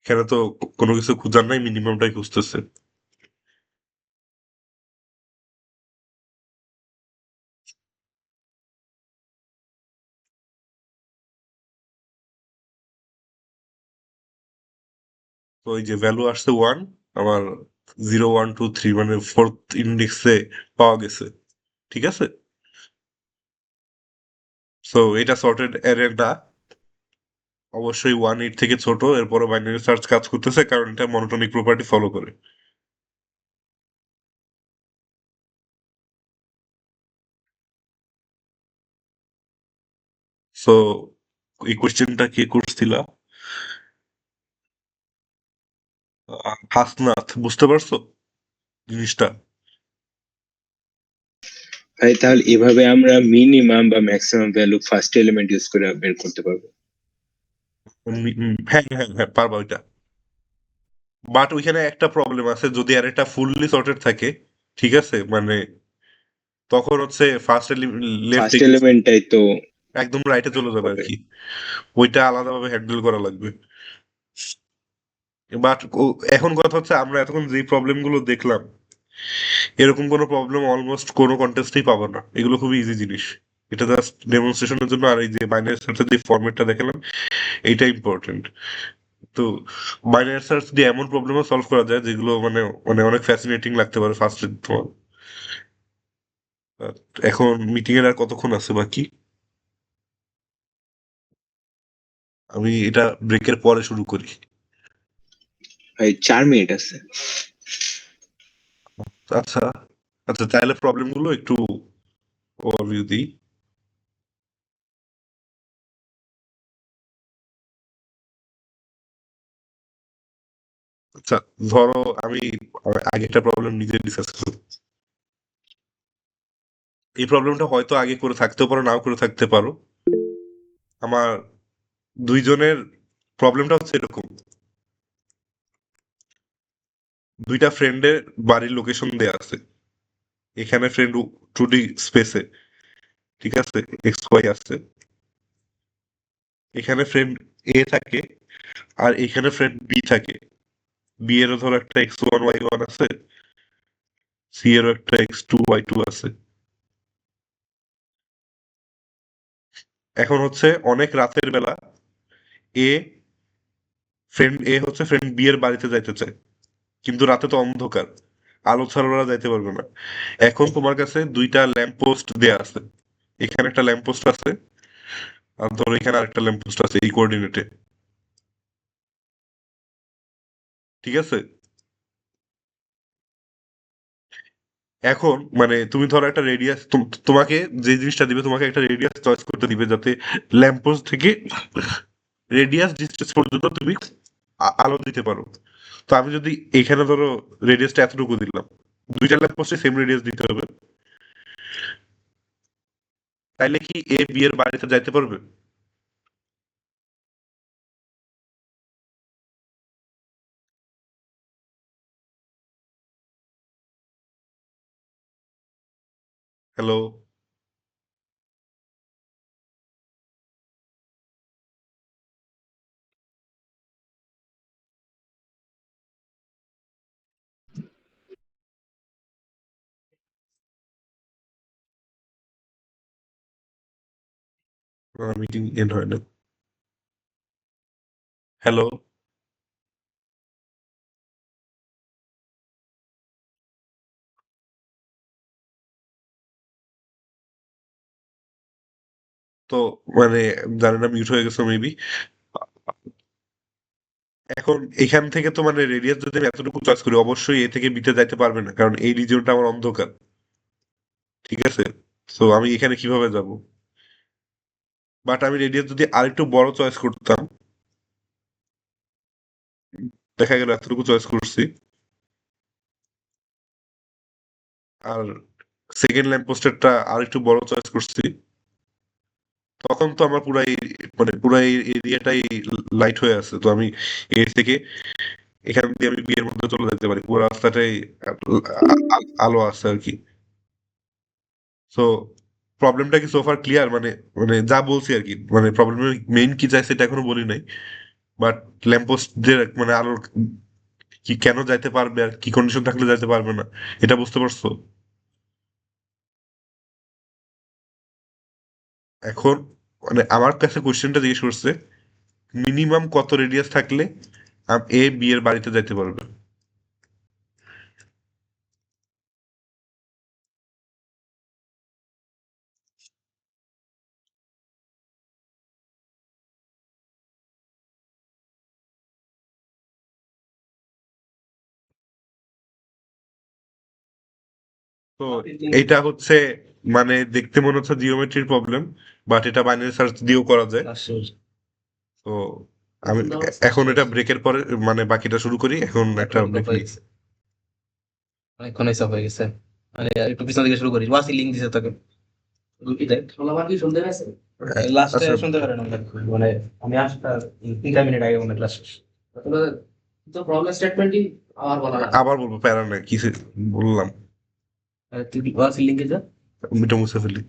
এখানে তো কোনো কিছু খুঁজার নাই, মিনিমামটাই খুঁজতেছে। তো ওই যে ভ্যালু আসছে 1, আমার 0 1 2 3 মানে ফোর্থ ইন্ডেক্সে পাওয়া গেছে। ঠিক আছে। সো এটা সর্টেড অ্যারে না, অবশ্যই 1 8 থেকে ছোট, এরপরে বাইনারি সার্চ কাজ করতেছে কারণ এটা মনোটনিক প্রপার্টি ফলো করে। সো এই কোশ্চেনটা কে করছিলা? হাসনাথ, বুঝতে পারছো জিনিসটা? ভাই তাহলে এভাবে আমরা মিনিমাম বা maximum value first element use করে বের করতে পারবো। হ্যাঁ হ্যাঁ হ্যাঁ, পারবা ওইটা। বাট ওইখানে একটা প্রবলেম আছে, যদি আর এটা ফুললি সর্টেড থাকে, ঠিক আছে, মানে তখন হচ্ছে ফার্স্ট লেফট ফার্স্ট থেকে এলিমেন্টটাই তো একদম রাইটে চলে যাবে আর হবে। কি। ওইটা আলাদাভাবে হ্যান্ডেল করা লাগবে। বাট এখন কথা হচ্ছে আমরা এতক্ষণ যে প্রবলেম গুলো দেখলাম, এরকম কোনো প্রবলেম অলমোস্ট কোনো কন্টেস্টেই পাবো না, এগুলো খুবই ইজি জিনিস। এটা জাস্ট ডেমনস্ট্রেশনের জন্য, আর এই যে বাইনারি সার্চের যে ফরম্যাটটা দেখালাম এইটা ইম্পর্টেন্ট। তো বাইনারি সার্চ দিয়ে এমন প্রবলেমও সলভ করা যায় যেগুলো মানে মানে অনেক ফ্যাসিনেটিং লাগতে পারে ফার্স্টে তোমার। আর এখন মিটিং এর আর কতক্ষণ আছে বাকি? আমি এটা ব্রেকের পরে শুরু করি। ভাই 4 মিনিট আছে। আচ্ছা আচ্ছা, তাহলে প্রবলেম গুলো একটু ওভারভিউ দিই। আচ্ছা, ধরো আমি আগেরটা প্রবলেম নিজে ডিসকাস করি। এই প্রবলেমটা হয়তো আগে করে থাকতেও পারো, নাও করে থাকতে পারো। আমার দুইজনের প্রবলেমটা হচ্ছে এরকম, দুইটা ফ্রেন্ডের বাড়ির লোকেশন দেয়া আছে। এখানে ফ্রেন্ড 2D স্পেসে, ঠিক আছে, এক্স ওয়াই আছে। এখানে ফ্রেন্ড এ থাকে আর এখানে ফ্রেন্ড বি থাকে। বি এরও ধরো একটা x1 y1 আছে, সি এরও একটা x2 y2 আছে। এখন হচ্ছে অনেক রাতের বেলা এ হচ্ছে ফ্রেন্ড বি এর বাড়িতে যাইতে চায়, কিন্তু রাতে তো অন্ধকার, আলো ছাড়া ওরা যাইতে পারবে না। এখন তোমার কাছে দুইটা ল্যাম্প পোস্ট দেয়া আছে, এখানে একটা ল্যাম্প পোস্ট আছে আর ধরো এখানে আরেকটা ল্যাম্প পোস্ট আছে এই কোঅর্ডিনেটে, ঠিক আছে। এখন মানে তুমি ধরো একটা রেডিয়াস, তোমাকে যে জিনিসটা দিবে তোমাকে একটা রেডিয়াস চয়েস করতে দিবে, যাতে ল্যাম্প পোস্ট থেকে রেডিয়াস ডিস্টেন্স পর্যন্ত তুমি আলো দিতে পারো। তো আমি যদি এখানে ধরো রেডিয়াসটা এতটুকু দিলাম, দুইটা ল্যাম্প পোস্টে সেম রেডিয়াস দিতে হবে, তাইলে কি এ বি এর বাড়িতে যাইতে পারবে? হ্যালো? মিটিং এন্ড হয় না। হ্যালো? তো মানে জানি না, মিউট হয়ে গেছে মেবি। এখন এখান থেকে তো মানে রেডিয়াস যদি আমি এতটুকু চয়েস করি, অবশ্যই এ থেকে বিতে যাইতে পারবে না, কারণ এই রিজিয়নটা আমার অন্ধকার, ঠিক আছে। তো আমি এখানে কিভাবে যাব? বাট আমি রেডিয়াস যদি আরেকটু বড় চয়েস করতাম, দেখা গেল এতটুকু চয়েস করছি, আর সেকেন্ড ল্যাম্প পোস্টারটা আরেকটু বড় চয়েস করছি, তখন তো আমার পুরাই মানে পুরাই এরিয়াটাই লাইট হয়ে আছে। তো আমি এর থেকে এখান দিয়ে আমি বিয়ের মধ্যে চলে যেতে পারি, পুরো রাস্তাটাই আলো আছে আর কি। সো প্রবলেমটা কি সোফার ক্লিয়ার? মানে মানে যা বলছি আর কি, মানে প্রবলেমের মেইন কি চাই সেটা এখনো বলি নাই। বাট ল্যাম্পপোস্ট যে মানে আলোর কি কেন যাইতে পারবে আর কি কন্ডিশন থাকলে যাইতে পারবে না, এটা বুঝতে পারছো? এখন মানে আমার কাছে কোশ্চেনটা জিজ্ঞেস করছে মিনিমাম কত রেডিয়াস থাকলে এ বি এর বাড়িতে যাইতে পারবে। তো এইটা হচ্ছে মানে দেখতে মনে হচ্ছে জিওমেট্রির প্রবলেম, বাট এটা বাইনারি সার্চ দিয়েও করা যায়। তো আমি এখন এটা ব্রেকের পরে মানে বাকিটা শুরু করি, এখন একটা ব্রেক নিই। অনেকক্ষণ সব হয়ে গেছে, মানে একটু পিছন দিকে শুরু করি, ওয়াসি লিঙ্ক দিছে তোকে কি শুনতে পেয়েছে লাস্টে আচ্ছা, শুনতে পারেন আমরা, মানে আমি আসতে 3 মিনিট আগে মনে ক্লাস শেষ। তো প্রবলেম স্টেটমেন্টই আবার বলা না, আবার বলবো, প্যারা নাই কি বললাম, তুই ওয়াসি লিঙ্কে যা। এটা মুছে ফেলি।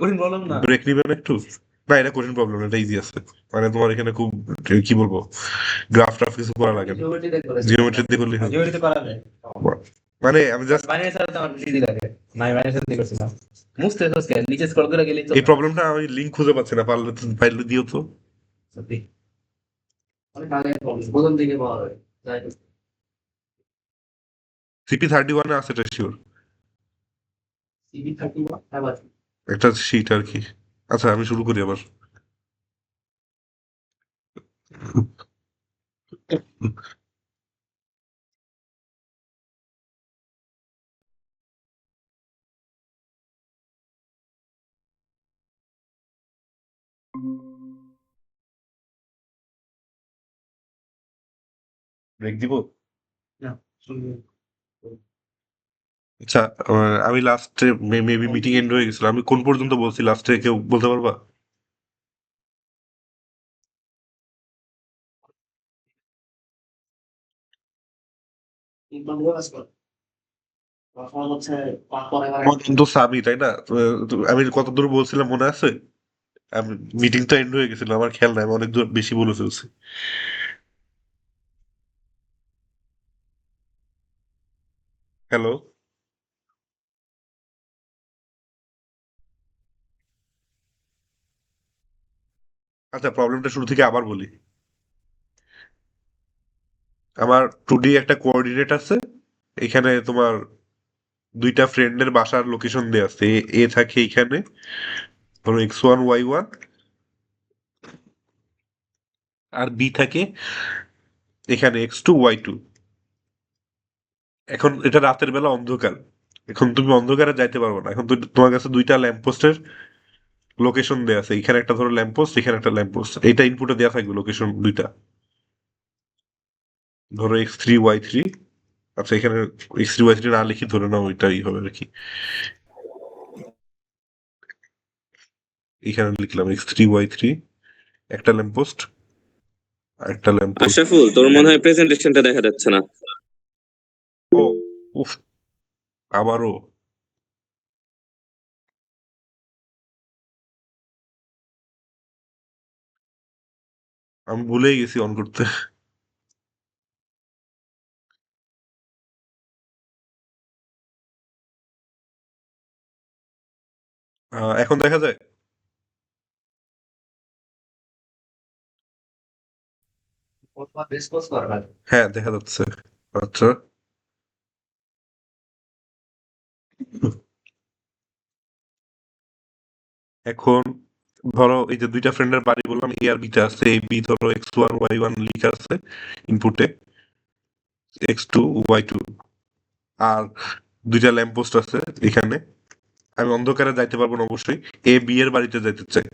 কঠিন প্রবলেম না, ব্রেক নিবেন একটু? না, এটা কঠিন প্রবলেম, এটা ইজি আছে। মানে তোমার এখানে খুব কি বলবো, গ্রাফ টাফ কিছু করা লাগে না, জিওমেট্রি দিয়ে করলেই হবে। জিওরিতে পারা যায়, মানে আমি জাস্ট বাইনারি সাথে আমার বেশি দিন লাগে, না বাইনারি সাথে করছিলাম মুছতে হচ্ছে নিচে স্ক্রল করে গেলেই তো এই প্রবলেমটা আমি লিঙ্ক খুঁজে পাচ্ছি না, পারলে পাইলে দিও তো। সত্যি অনেক আগে প্রবলেম প্রথম দিকে পাওয়া যায়, যাই হোক। CP31 আছে, এটা শিওর। সিবি 31 হ্যাঁ, একটা শিট আর কি। আচ্ছা, আমি শুরু করি আবার। ব্রেক দিব? না শুনবো। আচ্ছা, আমি লাস্টে মেবি মিটিং এন্ড হয়ে গেছিল, আমি কোন পর্যন্ত বলছি লাস্টে, কেউ বলতে পারবা? আমার কিন্তু সাবি, তাই না? আমি কত দূর বলছিলাম মনে আছে? আমি মিটিং তো এন্ড হয়ে গেছিল, আমার খেয়াল নাই, আমি অনেক দূর বেশি বলে ফেলছি। হ্যালো। আচ্ছা, প্রবলেমটা শুরু থেকে আবার বলি। আমার 2D একটা কোঅর্ডিনেট আছে, এখানে তোমার দুইটা ফ্রেন্ডের বাসার লোকেশন দেয়া আছে, এ থাকে এখানে, ধরো x1 y1, আর বি থাকে এখানে x2 y2। এখন এটা রাতের বেলা অন্ধকার, এখন তুমি অন্ধকারে যাইতে পারবে না, এখন তোমার কাছে দুইটা ল্যাম্পপোস্টের লোকেশন দেয়া আছে, এখানে একটা ধরো ল্যাম্পপোস্ট, এখানে একটা ল্যাম্পপোস্ট, এইটা ইনপুটে দেয়া থাকবে লোকেশন দুইটা, ধরো x3 y3। আচ্ছা, এখানে x3 y3 না লিখি, ধরে নাও ওইটাই হবে আর কি, এখানে লিখলাম x3 y3, একটা ল্যাম্পপোস্ট আর একটা ল্যাম্পপোস্ট। আশরাফুল, তোর মনে হয় প্রেজেন্টেশনটা দেখা যাচ্ছে না। ও, উফ, আবারও। আমি ভুলেই গেছি অন করতে। এখন দেখা যায়? হ্যাঁ, দেখা যাচ্ছে। আচ্ছা, এখন ধরো এই যে দুইটা ফ্রেন্ডের বাড়ি বললাম, এ আর বিতে আছে, এই বি ধরো x1 y1 লিখা আছে ইনপুটে, x2 y2, আর দুইটা ল্যাম্প পোস্ট আছে এখানে। আমি অন্ধকারে যাইতে পারবো না অবশ্যই, এ বি এর বাড়িতে যাইতে চাই,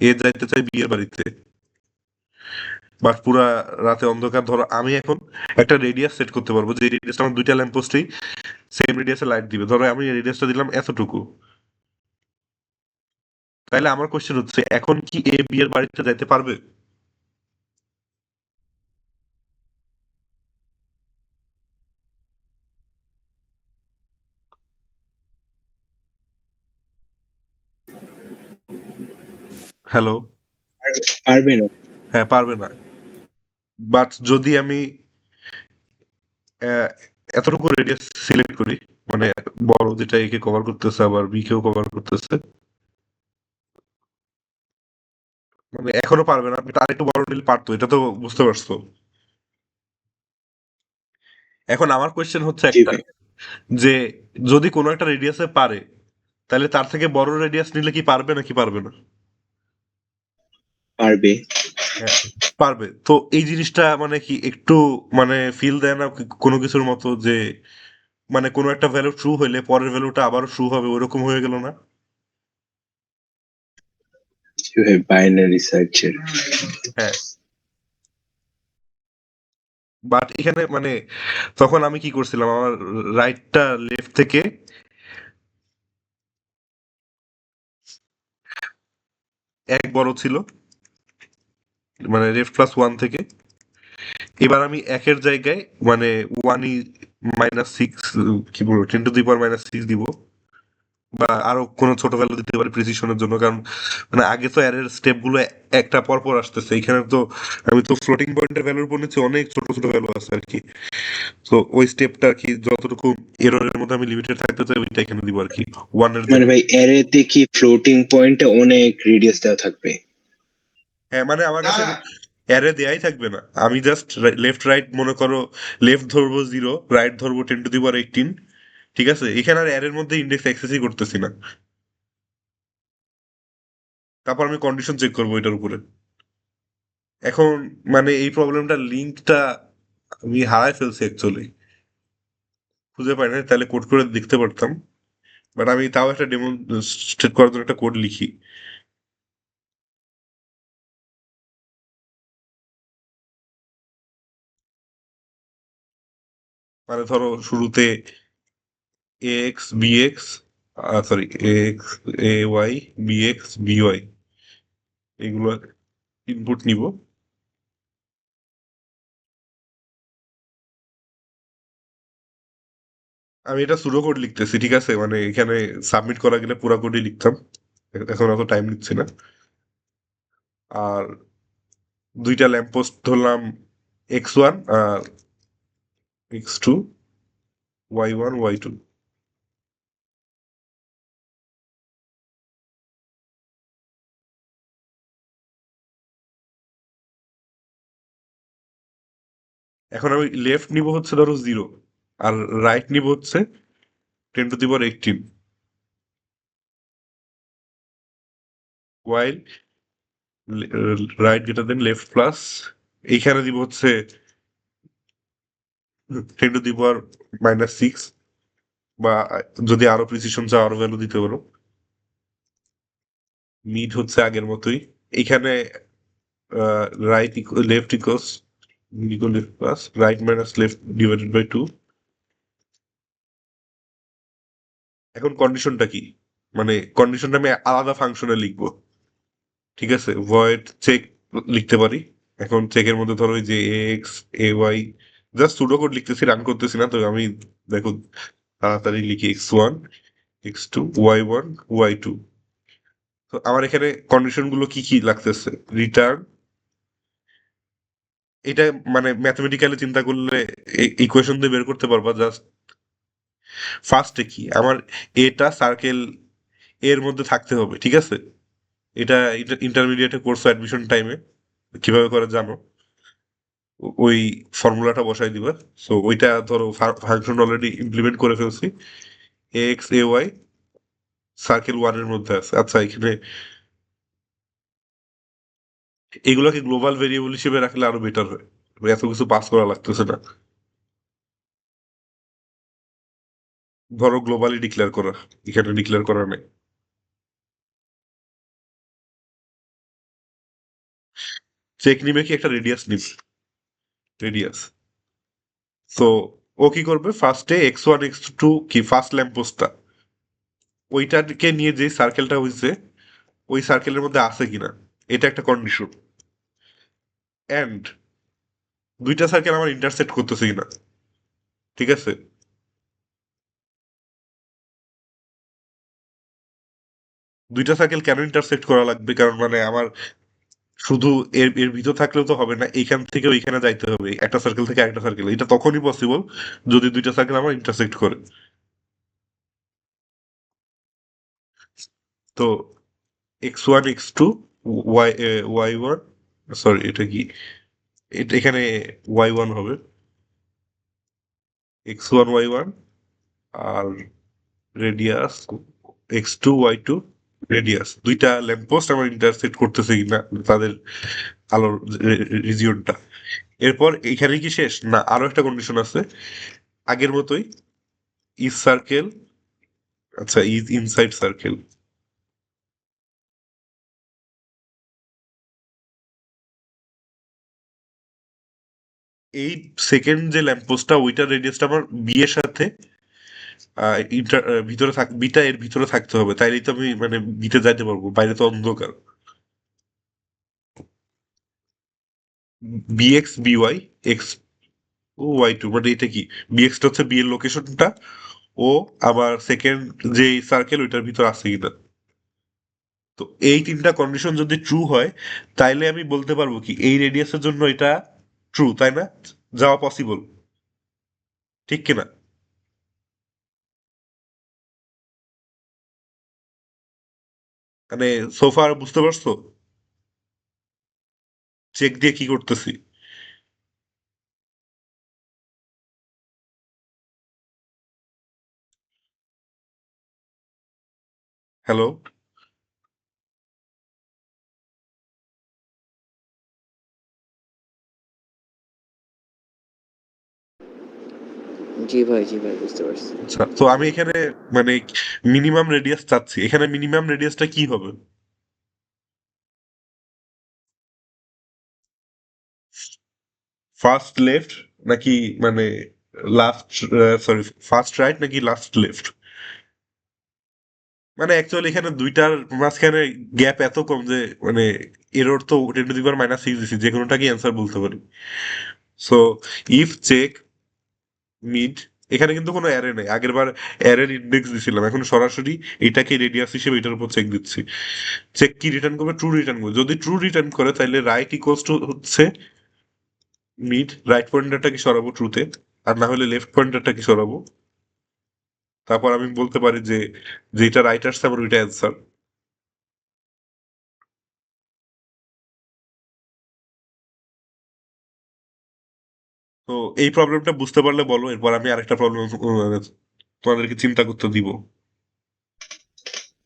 এ যাইতে চাই বি এর বাড়িতে, বাট পুরা রাতে অন্ধকার। ধরো আমি এখন একটা রেডিয়াস সেট করতে পারবো, যে রেডিয়াসটা আমার দুইটা ল্যাম্প পোস্টেই সেম রেডিয়াসে লাইট দিবে, ধরো আমি রেডিয়াসটা দিলাম এতটুকু। তাইলে আমার কোশ্চেন হচ্ছে, এখন কি এ বি এর বাড়িতে যাইতে পারবে? হ্যালো। পারবে না। হ্যাঁ, পারবে না। বাট যদি আমি আহ, এতটুকু রেডিয়াস সিলেক্ট করি, মানে বড় যেটা একে কভার করতেছে আবার বি কেও কভার করতেছে, মানে এখনো পারবে না, এটা আরেকটু বড় নিলে পারতো, এটা তো বুঝতে পারছো। এখন আমার কোয়েশ্চেন হচ্ছে জি একটা, ভাই, যে যদি কোনো একটা রেডিয়াসে পারে, তাহলে তার থেকে বড় রেডিয়াস নিলে কি পারবে নাকি পারবে না? পারবে। হ্যাঁ, পারবে। তো এই জিনিসটা মানে কি একটু মানে ফিল দেয় না কোনো কিছুর মতো, যে মানে কোনো একটা ভ্যালু ট্রু হইলে পরের ভ্যালুটা আবারও ট্রু হবে, ওরকম হয়ে গেল না? জি ভাই, বাইনারি সার্চের। হ্যাঁ, বাট এখানে মানে তখন আমি কি করছিলাম, আমার রাইটটা লেফট থেকে এক বড় ছিল, মানে লেফট+1 থেকে। এবার আমি একের জায়গায় মানে ওয়ানই -6, কি বলবো, 10⁻⁻6 দিব, বা আরো কোনো ছোট ভ্যালু দিতে পারি প্রিসিশনের জন্য, কারণ মানে আগে তো অ্যারের স্টেপ গুলো একটা পর পর আসতেছে, এখানে তো আমি তো ফ্লোটিং পয়েন্টের ভ্যালুর উপর নিচ্ছি, অনেক ছোট ছোট ভ্যালু আছে আর কি। তো ওই স্টেপটা আর কি, যতটুকু এররের মধ্যে আমি লিমিটেড থাকতে চাই ওইটা এখানে দিব আর কি, ওয়ানের মানে জায়গায়। ভাই, অ্যারেতে কি ফ্লোটিং পয়েন্টে অনেক রেডিয়াস দেওয়া থাকবে? হ্যাঁ, মানে আমার কাছে অ্যারে দেয়াই থাকবে না, আমি জাস্ট লেফট রাইট মনে করো, লেফট ধরবো 0, রাইট ধরবো 10⁻18, ঠিক আছে? এখানে আর অ্যারের মধ্যে ইন্ডেক্স অ্যাক্সেসই করতেছি না, তারপর আমি কন্ডিশন চেক করবো এটার উপরে। এখন মানে এই প্রবলেমটার লিঙ্কটা আমি হারাই ফেলছি অ্যাকচুয়ালি, খুঁজে পাই না, তাহলে কোড করে দেখতে পারতাম। বাট আমি তাও একটা ডেমনস্ট্রেট করার জন্য একটা কোড লিখি। মানে ধরো শুরুতে X BX sorry X A Y BX BY এগুলো ইনপুট নিব। আমি এটা সুডো কোড লিখতেছি, ঠিক আছে? মানে এখানে সাবমিট করা গেলে পুরো কোডই লিখতাম, এখন অত টাইম নিচ্ছে না। আর দুইটা ল্যাম্পপোস্ট ধরলাম, x1 আর x2, y1 y2। এখন আমি লেফট নিব হচ্ছে ধরো 0, আর রাইট নিব হচ্ছে 10^18, while right greater than left plus এইখানে দিব হচ্ছে 10^-6, বা যদি আরো প্রিসিশন চাও আরো ভ্যালু দিতে পারো। মিড হচ্ছে আগের মতোই, এখানে right left equals left plus right minus left divided by 2। এখন কন্ডিশনটা কি? মানে কন্ডিশনটা আমি আলাদা ফাংশনে লিখবো, ঠিক আছে? ভয়েড চেক লিখতে পারি। এখন চেকের মধ্যে ধরো ওই যে x A Y, just pseudo code লিখতেছি, রান করতেছি না। তো আমি দেখো তাড়াতাড়ি লিখি x1 x2 y1 y2। তো আমার এখানে কন্ডিশন গুলো কি কি লাগতেছে? রিটার্ন, এটা মানে ম্যাথমেটিক্যালি চিন্তা করলে ইকুয়েশন দিয়ে বের করতে পারবা। জাস্ট ফার্স্টে কি আমার এটা সার্কেল এর মধ্যে থাকতে হবে, ঠিক আছে? এটা ইন্টারমিডিয়েটে কোর্স অ্যাডমিশন টাইমে কিভাবে করে জানো, ওই ফর্মুলাটা বসাই দিবা। সো ওইটা ধরো ফাংশন অলরেডি ইমপ্লিমেন্ট করে ফেলছি, এক্স এ ওয়াই সার্কেল 1 এর মধ্যে আছে। আচ্ছা, এখানে এগুলোকে গ্লোবাল ভেরিয়েবল হিসেবে রাখলে আরো বেটার হয়, এত কিছু পাস করা লাগতেছে না। ধরো গ্লোবালি ডিক্লেয়ার করা, এখানে ডিক্লেয়ার করা নেই। চেক নিবে কি একটা রেডিয়াস নিবে, রেডিয়াস। তো ও কি করবে, ফার্স্টে x1 x2 কি ফার্স্ট ল্যাম্পপোস্টটা, ওইটাকে নিয়ে যে সার্কেলটা হইছে ওই সার্কেলের মধ্যে আছে কিনা, এটা একটা কন্ডিশন। এন্ড দুইটা সার্কেল আমার ইন্টারসেক্ট করতেছে কিনা, ঠিক আছে? দুইটা সার্কেল কেন ইন্টারসেক্ট করা লাগবে? কারণ মানে আমার শুধু এর এর ভিতর থাকলেও তো হবে না, এইখান থেকে ওইখানে যাইতে হবে, একটা সার্কেল থেকে একটা সার্কেল। এটা তখনই পসিবল যদি দুইটা সার্কেল আমার ইন্টারসেক্ট করে। তো x1 x2 y1, সরি এটা কি, এটা এখানে y1 হবে, x1 y1, আর রেডিয়াস x2 y2, রেডিয়াস। দুইটা ল্যাম্পপোস্ট আমার ইন্টারসেক্ট করতেছে কিনা তাদের আলোর রিজিয়নটা। এরপর এইখানে কি শেষ না, আরো একটা কন্ডিশন আছে আগের মতোই, ইজ সার্কেল, আচ্ছা ইজ ইনসাইড সার্কেল। এই সেকেন্ড যে ল্যাম্পপোস্টটা ওইটার রেডিয়াসটা আমার বি এর সাথে ভিতরে বিটা এর ভিতরে থাকতে হবে, তাইলেই তো আমি মানে বিতে যাইতে পারবো, বাইরে তো অন্ধকার। বিএক্স বিওয়াই এক্স ও ওয়াই2, মানে এটা কি, বিএক্সটা হচ্ছে বি এর লোকেশনটা, ও আবার সেকেন্ড যে সার্কেল ওইটার ভিতর আছে কিনা। তো এই তিনটা কন্ডিশন যদি ট্রু হয় তাইলে আমি বলতে পারবো কি এই রেডিয়াসের জন্য এটা ট্রু, তাই না? যাওয়া পসিবল, ঠিক কিনা? মানে সোফার বুঝতে পারছো চেক দিয়ে কি করতেছি? হ্যালো? জি ভাই বুঝতে পারছি। আচ্ছা, তো আমি এখানে মানে মিনিমাম রেডিয়াস চাচ্ছি, এখানে মিনিমাম রেডিয়াসটা কি হবে? ফার্স্ট লেফট নাকি মানে লাস্ট সরি ফার্স্ট রাইট নাকি লাস্ট লেফট। মানে অ্যাকচুয়ালি এখানে দুইটার মাঝখানে গ্যাপ এত কম যে মানে এরর তো 10⁻⁻6 দিছি, যে কোনোটাকে অ্যান্সার বলতে পারি। সো ইফ চেক মিড, এখানে কিন্তু কোনো অ্যারে নেই, আগের বার অ্যারের ইন্ডেক্স দিছিলাম, এখন সরাসরি এটাকে রেডিয়াস হিসেবে এটার উপর চেক দিচ্ছি। চেক কি রিটার্ন করবে? ট্রু রিটার্ন করবে। যদি ট্রু রিটার্ন করে তাহলে রাইট ইকুয়ালস টু হচ্ছে মিড, রাইট পয়েন্টারটাকে সরাবো ট্রুতে, আর না হলে লেফট পয়েন্টারটাকে সরাবো। তারপর আমি বলতে পারি যে যেটা রাইট আসছে আমার ওইটা অ্যান্সার। তো এই প্রবলেমটা বুঝতে পারলে বলো, এরপর আমি আরেকটা প্রবলেম তোমাদেরকে চিন্তা করতে দিব।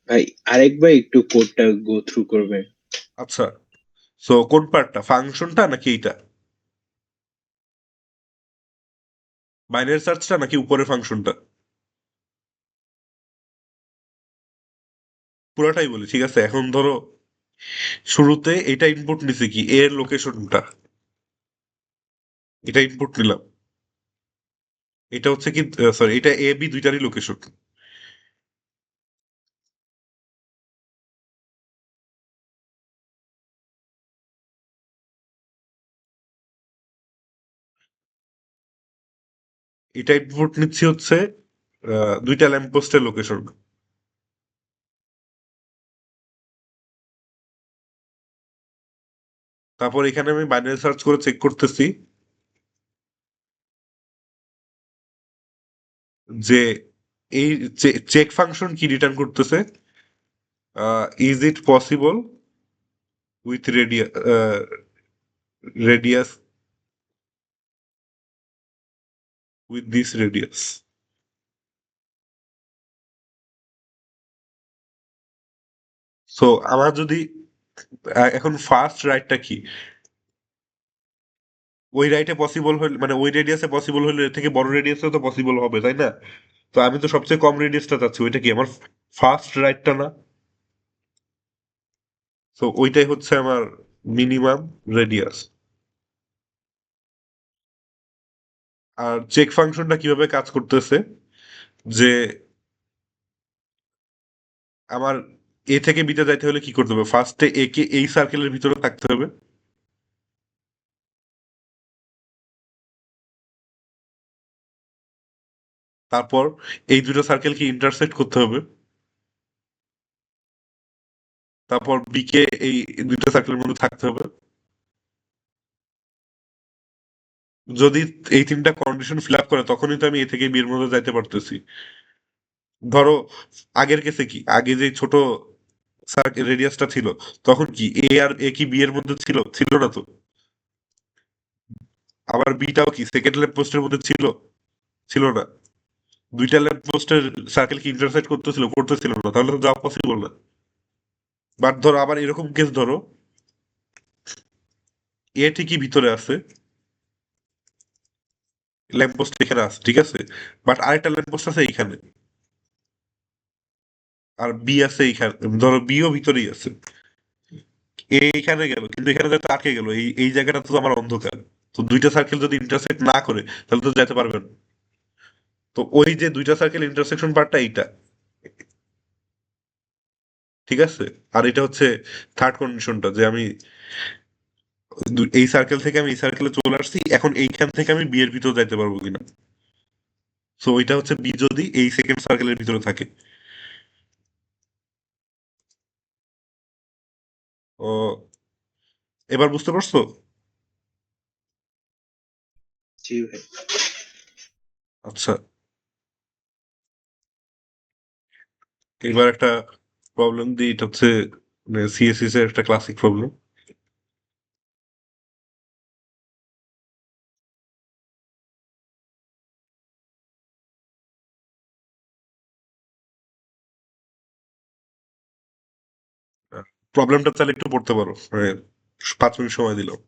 ভাই আরেকবার একটু কোডটা গো থ্রু করবে? আচ্ছা, সো কোন পার্টটা, ফাংশনটা নাকি এইটা, বাইনারি সার্চটা নাকি উপরের ফাংশনটা? পুরোটাই বলি, ঠিক আছে। এখন ধরো শুরুতে এটা ইনপুট নিছে কি, এর লোকেশনটা, এটা ইনপুট নিলাম, এটা হচ্ছে কি সরি, এটা এ বি দুইটারই লোকেশন। এটা ইনপুট নিচ্ছি হচ্ছে দুইটা ল্যাম্পপোস্টের লোকেশন। তারপর এখানে আমি বাইনারি সার্চ করে চেক করতেছি যে এই চেক ফাংশন কি রিটার্ন করতেছে, is it possible with radius with this radius. So আমার যদি এখন ফার্স্ট রাইটটা কি, ওই রাইটে পসিবল হলে মানে ওই রেডিয়াসে পসিবল হলে এর থেকে বড় রেডিয়াসেও তো পসিবল হবে, তাই না? তো আমি তো সবচেয়ে কম রেডিয়াসটা চাচ্ছি, ওইটা কি আমার ফার্স্ট রাইটটা না? তো ওইটাই হচ্ছে আমার মিনিমাম রেডিয়াস। আর চেক ফাংশনটা কিভাবে কাজ করতেছে, যে আমার এ থেকে বিতে যাইতে হলে কি করতে হবে, ফার্স্টে এ কে এই সার্কেলের ভিতরে থাকতে হবে, তারপর এই দুটো সার্কেলকে ইন্টারসেক্ট করতে হবে, তারপর বি কে এই দুটো সার্কেলের মধ্যে থাকতে হবে। যদি এই তিনটা কন্ডিশন ফিল আপ করে তখনই তো আমি এ থেকে বি এর মধ্যে যাইতে পারতেছি। ধরো আগের কেসে কি, আগে যে ছোট সার্কেল রেডিয়াসটা ছিল, তখন কি এ আর এ কি বি এর মধ্যে ছিল? ছিল না তো। আবার বিটাও কি সেকেন্ড ল্যাম্প পোস্টের মধ্যে ছিল? ছিল না। দুইটা ল্যাম্প পোস্টের সার্কেল কি ইন্টারসেক্ট করতেছিল? করতেছিল না, তাহলে তো যাওয়া পসিবল না। বাট ধরো আবার এরকম কেস ধরো, এ ঠিকই ভিতরে আছে, ল্যাম্প পোস্ট এখানে আছে, ঠিক আছে, বাট আরেকটা ল্যাম্প পোস্ট আছে এইখানে, আর বি আছে এইখানে, ধরো বিও ভিতরেই আছে, এইখানে গেল, কিন্তু এখানে তো আটকে গেল, এই এই জায়গাটা তো আমার অন্ধকার। তো দুইটা সার্কেল যদি ইন্টারসেক্ট না করে তাহলে তো যেতে পারবে না। তো ওই যে দুইটা সার্কেল ইন্টারসেকশন পার্টটা এইটা, ঠিক আছে। আর এটা হচ্ছে থার্ড কন্ডিশনটা, যে আমি এই সার্কেল থেকে আমি এই সার্কেলে চলে আসছি, এখন এইখান থেকে আমি বি এর ভিতর যাইতে পারবো কিনা। সো ওইটা হচ্ছে বি যদি এই সেকেন্ড সার্কেলের ভিতরে থাকে। ও, এবার বুঝতে পারছো? জি ভাই। আচ্ছা, এবার একটা প্রবলেম দিই, এটা হচ্ছে সিএসএস এর একটা ক্লাসিক প্রবলেম। প্রবলেমটা তাহলে একটু পড়তে পারো, 5 মিনিট সময় দিলাম।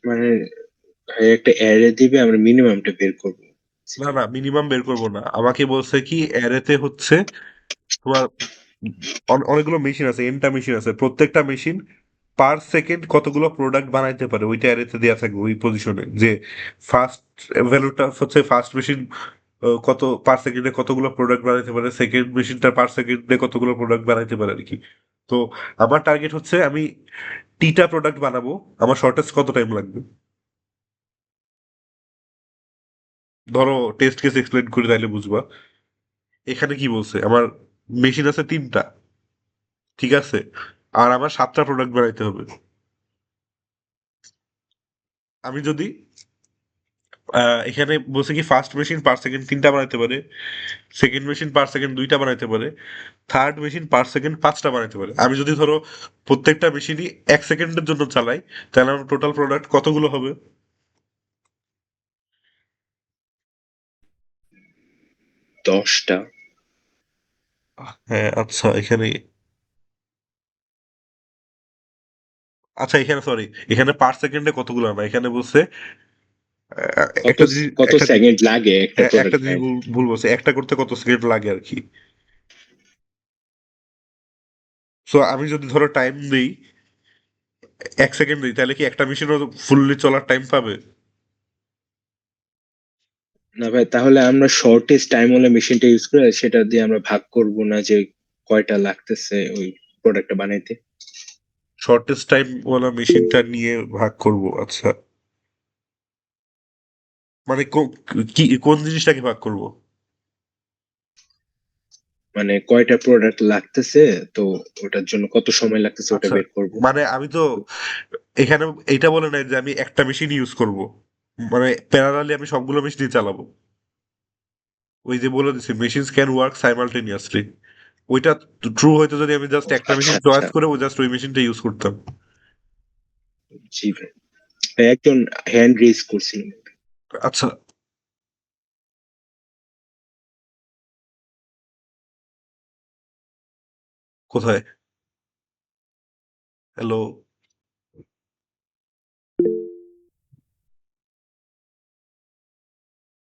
মানে ভাই একটা অ্যারে দিবে, আমরা মিনিমামটা বের করবো। না না, মিনিমাম বের করবো না, আমাকে বলছে কি অ্যারেতে হচ্ছে তোমার অনেকগুলো মেশিন আছে, এনটা মেশিন আছে, প্রত্যেকটা মেশিন পার সেকেন্ড কতগুলো প্রোডাক্ট বানাইতে পারে ওইটা অ্যারেতে দেওয়া থাকবে ওই পজিশনে, যে ফার্স্ট ভ্যালুটা হচ্ছে ফার্স্ট মেশিন কত পার সেকেন্ডে কতগুলো প্রোডাক্ট বানাইতে পারে, সেকেন্ড মেশিনটা পার সেকেন্ডে কতগুলো প্রোডাক্ট বানাইতে পারে আর কি। তো আমার টার্গেট হচ্ছে আমি টিটা প্রোডাক্ট বানাবো, আমার শর্টেজ কত টাইম লাগবে। ধরো টেস্ট কেস এক্সপ্লেন করে তাইলে বুঝবা। এখানে কি বলছে, আমার মেশিন আছে 3টা, ঠিক আছে, আর আমার 7টা প্রোডাক্ট বানাইতে হবে। আমি যদি এখানে বলছে কি ফার্স্ট মেশিন পার সেকেন্ড 3টা বানাইতে পারে, সেকেন্ড মেশিন পার সেকেন্ড 2টা বানাইতে পারে, থার্ড মেশিন পার সেকেন্ড 5টা বানাইতে পারে। আমি যদি ধরো প্রত্যেকটা মেশিনই 1 সেকেন্ডের জন্য চালাই, তাহলে আমার টোটাল প্রোডাক্ট কতগুলো হবে? 10টা। হ্যাঁ আচ্ছা, এখানে আচ্ছা এখানে সরি, এখানে পার সেকেন্ডে কতগুলো না, এখানে বলছে কত একটা জিনিস কত একটা সেকেন্ড লাগে একটা হ্যাঁ, একটা প্রোডাক্ট জিনিস বানাইতে? ভুল ভুল বলছে, একটা করতে কত সেকেন্ড লাগে আর কি। সো আমি যদি ধরো টাইম দিই 1 সেকেন্ড দিই, তাহলে কি একটা মেশিনও ফুললি চলার টাইম পাবে? না ভাই, তাহলে আমরা শর্টেস্ট টাইম হলে মেশিনটা ইউজ করে সেটা দিয়ে আমরা ভাগ করব না যে কয়টা লাগতেছে ওই প্রোডাক্টটা বানাইতে। শর্টেস্ট টাইম ওয়ালা মেশিনটা নিয়ে ভাগ করব, আচ্ছা। মানে কি কোন জিনিসটাকে ভাগ করব? মানে কয়টা প্রোডাক্ট লাগতেছে, তো ওটার জন্য কত সময় লাগতেছে ওটা আচ্ছা, বের করব। মানে আমি তো এখানে এইটা বলে নাই যে আমি একটা মেশিন ইউজ করব, মানে প্যারালালি আমি সবগুলো মেশিনই চালাবো। ওই যে বলে দিছি মেশিনস ক্যান ওয়ার্ক সাইমালটেনিয়াসলি, ওইটা ট্রু হইতো যদি আমি জাস্ট একটা আচ্ছা মেশিন আচ্ছা, চয়েস করে ও জাস্ট ওই মেশিনটা ইউজ করতাম। জি ভাই। ভাই, একজন হ্যান্ড রেজ করছিল। আচ্ছা, কোথায়? হ্যালো,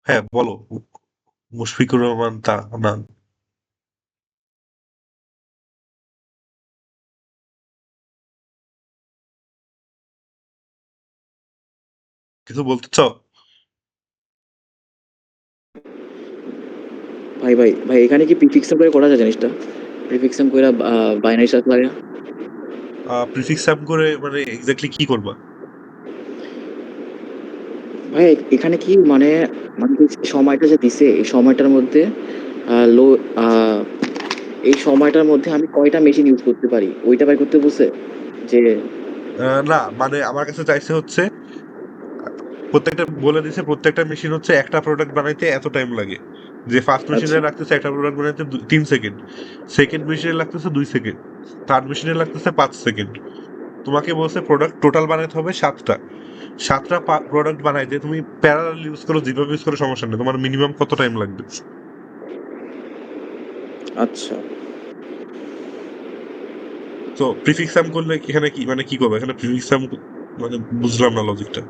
হ্যাঁ বলো। মুশফিকুর রহমান তাহনান। কিছু বলতে চাও? ভাই ভাই ভাই এখানে কি প্রিফিক্সাম করে করা যায় জিনিসটা? প্রিফিক্সাম করে বাইনারি সার্চ লাগে। প্রিফিক্স সাম করে মানে এক্স্যাক্টলি কি করবা? ভাই এখানে কি মানে মানে কি সময়টা যে দিছে এই সময়টার মধ্যে লো এই সময়টার মধ্যে আমি কয়টা মেশিন ইউজ করতে পারি ওইটা বাই করতে বলছে যে না মানে আমার কাছে চাইছে হচ্ছে প্রত্যেকটা বলে দিছে প্রত্যেকটা মেশিন হচ্ছে একটা প্রোডাক্ট বানাইতে এত টাইম লাগে, যে ফার্স্ট আচ্ছা মেশিনে লাগতেছে একটা প্রোডাক্ট বানাইতে 3 সেকেন্ড, সেকেন্ড মেশিনে লাগতেছে 2 সেকেন্ড, থার্ড মেশিনে লাগতেছে 5 সেকেন্ড। তোমাকে বলছে প্রোডাক্ট টোটাল বানাইতে হবে 7টা, 7টা প্রোডাক্ট বানাইতে তুমি প্যারালাল ইউজ করো, যেভাবে ইউজ করো সমস্যা নেই, তোমার মিনিমাম কত টাইম লাগবে। আচ্ছা তো প্রিফিক্স সাম করলে এখানে কি মানে কি করবে এখানে প্রিফিক্স সাম, মানে বুঝলাম না লজিকটা।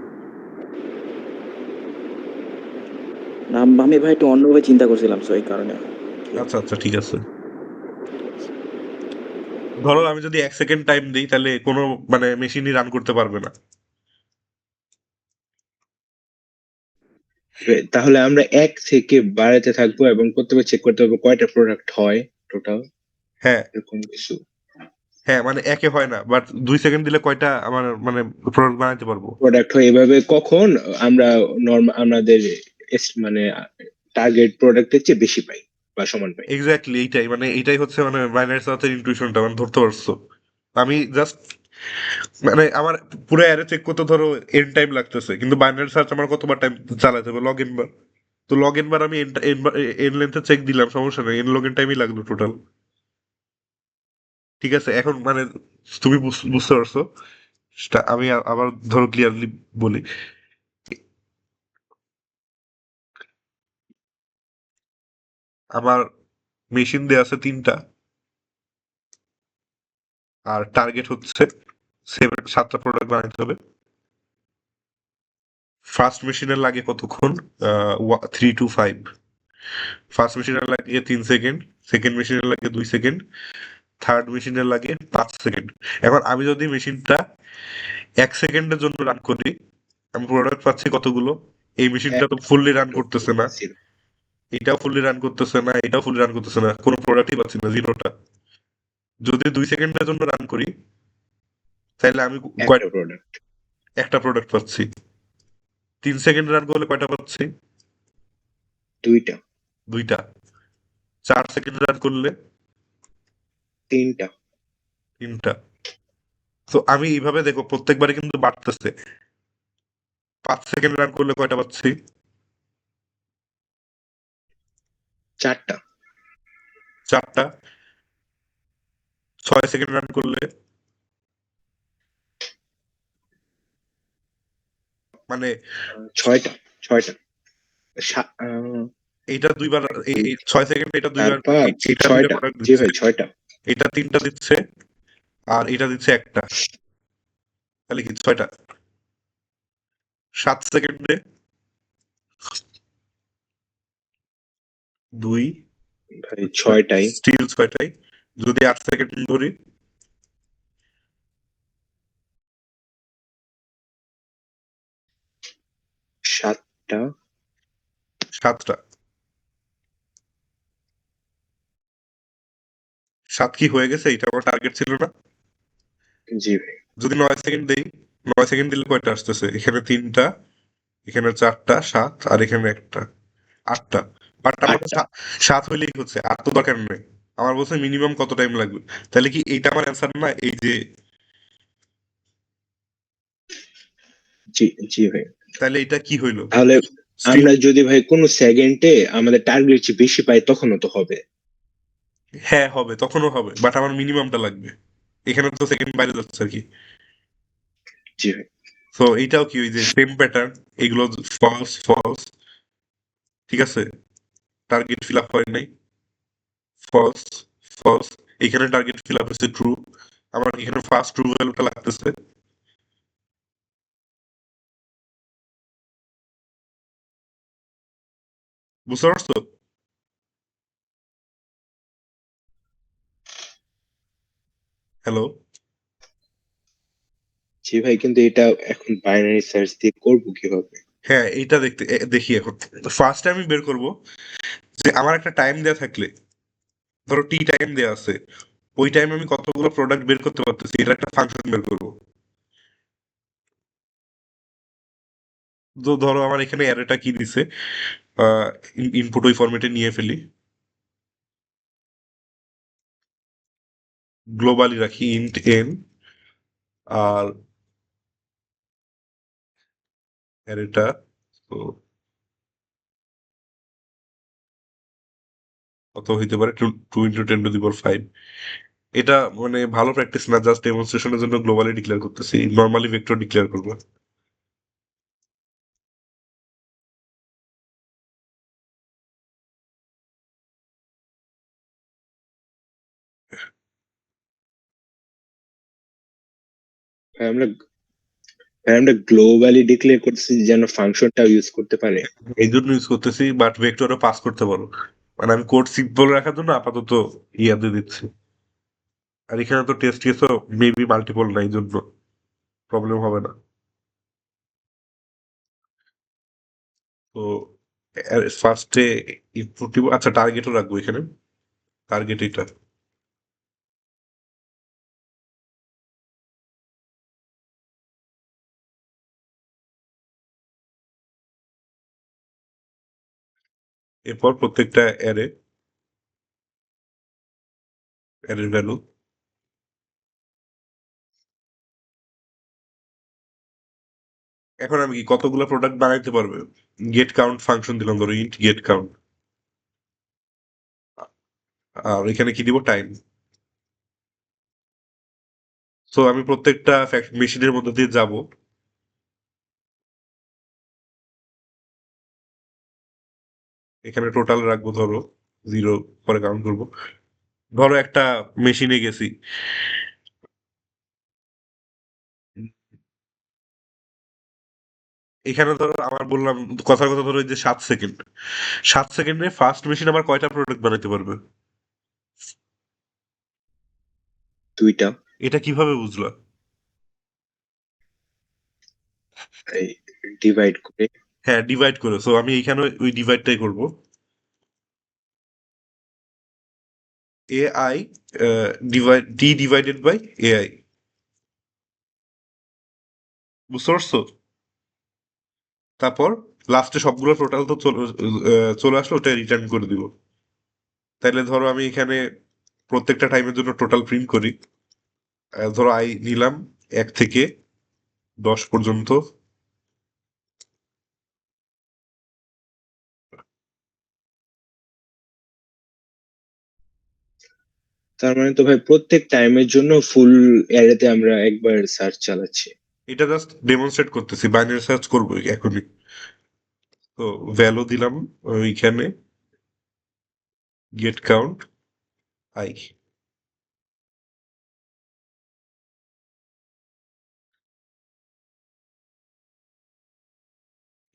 না আমি ভাই একটু অন্যভাবে চিন্তা করছিলাম সো এই কারণে আচ্ছা আচ্ছা ঠিক আছে। ধরো আমি যদি 1 সেকেন্ড টাইম দিই তাহলে কোনো মানে মেশিনই রান করতে পারবে না। তাহলে আমরা 1 থেকে বাড়াতে থাকবো এবং প্রত্যেকবার চেক করতে হবে কয়টা প্রোডাক্ট হয় টোটাল, হ্যাঁ এরকম কিছু। হ্যাঁ, মানে একে হয় না, বাট 2 সেকেন্ড দিলে কয়টা আমার মানে প্রোডাক্ট বানাইতে পারবো। প্রোডাক্ট হয় এভাবে কখন আমরা নরমাল আমাদের মানে টার্গেট প্রোডাক্টের চেয়ে বেশি পাই বা সমান পাই। এক্স্যাক্টলি এইটাই, মানে এইটাই হচ্ছে মানে বাইনারি সার্চের ইনটুইশনটা মানে ধরতে পারছো। আমি জাস্ট মানে আমার পুরো অ্যারে চেক করতে ধরো এন টাইম লাগতেছে, কিন্তু বাইনারি সার্চ আমার কতবার টাইম চালাতে হবে, লগ ইন বার। তো লগ ইন বার আমি এন লেন্থে চেক দিলাম, সমস্যা নেই, এন লগ ইন টাইমই লাগলো টোটাল। ঠিক আছে, এখন মানে তুমি বুঝতে পারছো। আমি আবার ধরো ক্লিয়ারলি বলি, আমার মেশিন দেয়া আছে 3টা, আর টার্গেট হচ্ছে 7টা প্রোডাক্ট বানাইতে হবে। ফার্স্ট মেশিনের লাগে কতক্ষণ? 3 to 5। ফার্স্ট মেশিনের লাগে 3 সেকেন্ড, সেকেন্ড মেশিনের লাগে 2 সেকেন্ড, থার্ড মেশিনের লাগে 5 সেকেন্ড। এখন আমি যদি মেশিনটা 1 সেকেন্ডের জন্য রান করি, আমি প্রোডাক্ট পাচ্ছি কতগুলো? এই মেশিনটা তো ফুললি রান করতেছে না, Zero। এটাও ফুললি রান করতেছে না, এটাও ফুললি রান করতেছে না, কোনো প্রোডাক্টই পাচ্ছি না, জিরোটা। যদি 2 সেকেন্ডের জন্য রান করি, তাহলে আমি একটা প্রোডাক্ট। একটা প্রোডাক্ট পাচ্ছি। 3 সেকেন্ড রান করলে কয়টা পাচ্ছি? দুইটা। দুইটা। 4 সেকেন্ড রান করলে তিনটা। তিনটা। তো আমি এইভাবে দেখো প্রত্যেকবারে কিন্তু বাড়তেছে। 5 সেকেন্ড রান করলে কয়টা পাচ্ছি? চারটা। 4টা। 6 সেকেন্ড রান করলে মানে ছয়টা। ছয়টা। এইটা দুইবার, এই 6 সেকেন্ড এটা দুইবার, তারপর এটা দুইটা ছয়টা। প্রোডাক্ট জি দিচ্ছে, ভাই, ছয়টা। এটা 3টা দিচ্ছে, আর এটা দিচ্ছে একটা, তাহলে কি 6টা। 7 সেকেন্ডে 2, ভাই ছয়টাই। স্টিল 6টাই। যদি 8 সেকেন্ড ধরি, সাতটা। 7টা। 7 কি হয়ে গেছে? এটা আমার টার্গেট ছিল না। জি ভাই। যদি 9 সেকেন্ড দেই, 9 সেকেন্ড দিলে কয়টা আসতেছে? এখানে 3টা, এখানে 4টা, 7, আর এখানে একটা, 8টা। বাট আমার তো আটটা। 7 হইলেই হচ্ছে, আর তো দরকার নেই। আমার বলছে মিনিমাম কত টাইম লাগবে, তাহলে কি এইটা আমার অ্যান্সার না? এই যে, জি জি ভাই। তাহলে এটা কি হইলো? তাহলে স্টিল, আমরা যদি ভাই কোনো সেকেন্ডে আমাদের টার্গেট চেয়ে বেশি পাই তখনও তো হবে। হ্যাঁ হবে, তখনও হবে, বাট আমার মিনিমামটা লাগবে। এখানে তো সেকেন্ড বাইরে যাচ্ছে আর কি। জি ভাই। তো এইটাও কি ওই যে সেম প্যাটার্ন, এগুলো ফলস ফলস, ঠিক আছে, টার্গেট ফিল আপ হয় নাই, ফলস ফলস, এখানে টার্গেট ফিল আপ হচ্ছে ট্রু, আমার এখানে ফার্স্ট ট্রু ভ্যালুটা লাগতেছে। বুঝতে পারছো? হ্যালো? জি ভাই, কিন্তু এটা এখন বাইনারি সার্চ দিয়ে করবো কিভাবে? হ্যাঁ, এইটা দেখি এখন। ফার্স্টে আমি বের করব যে আমার একটা টাইম দেয়া থাকলে, ধরো টি টাইম দেয়া আছে, ওই টাইমে আমি কতগুলো প্রোডাক্ট বের করতে পারতেছি, এটা একটা ফাংশন বের করব। তো ধরো আমার এখানে অ্যারেটা কি দিছে, ইনপুট ওই ফরম্যাটে নিয়ে ফেলি, গ্লোবালি রাখি ইন্ট এন, আর অ্যারেটা তো কত হইতে পারে? 2 × 10⁵। এটা মানে ভালো প্র্যাকটিস না, জাস্ট ডেমনস্ট্রেশনের জন্য গ্লোবালি ডিক্লেয়ার করতেছি, নর্মালি ভেক্টর ডিক্লেয়ার করবো। ভাই আমরা গ্লোবালি ডিক্লেয়ার করতেছি যেন ফাংশনটা ইউজ করতে পারে। এই জন্য ইউজ করতেছি, বাট ভেক্টরও পাস করতে পারো। মানে আমি কোড সিম্পল রাখার জন্য আপাতত ইয়া দিয়ে দিচ্ছি। আর এখানে তো টেস্ট কেসও মেবি মাল্টিপল নাই, এই জন্য প্রবলেম হবে না। তো ফার্স্টে ইনপুট দিব, আচ্ছা টার্গেটও রাখবো এখানে, টার্গেট এটা। এরপর প্রত্যেকটা অ্যারের ভ্যালু। এখন আমি কি কতগুলো প্রোডাক্ট বানাইতে পারবে? গেট কাউন্ট ফাংশন দিলাম, ধরো ইন্ট গেট কাউন্ট, আর এখানে কি দিব? টাইম। সো আমি প্রত্যেকটা মেশিনের মধ্যে দিয়ে যাব, এখানে টোটাল রাখবো, ধরো 0 পরে কাউন্ট করবো। ধরো একটা মেশিনে গেছি, এখানে ধরো আমার বললাম কথার কথা ধরো এই যে 7 সেকেন্ড, 7 সেকেন্ডে ফার্স্ট মেশিন আমার কয়টা প্রোডাক্ট বানাতে পারবে? 2টা। এটা কিভাবে বুঝলা? ডিভাইড করে। হ্যাঁ, ডিভাইড করে। সো আমি এইখানে ওই ডিভাইডটাই করব। এআই ডিভাইডেড বাই এআই, বুঝতে পারছো? তারপর লাস্টে সবগুলো টোটাল তো চলে আসলো, ওটা রিটার্ন করে দিব। তাইলে ধরো আমি এখানে প্রত্যেকটা টাইমের জন্য টোটাল প্রিন্ট করি। ধরো আই নিলাম 1 থেকে 10 পর্যন্ত। তার মানে তো ভাই প্রত্যেক টাইমের জন্য ফুল অ্যারেতে আমরা একবার সার্চ চালাচ্ছি। এটা জাস্ট ডেমনস্ট্রেট করতেছি, বাইনারি সার্চ করবো এখনই। তো ভ্যালু দিলাম ওইখানে, গেট কাউন্ট আই।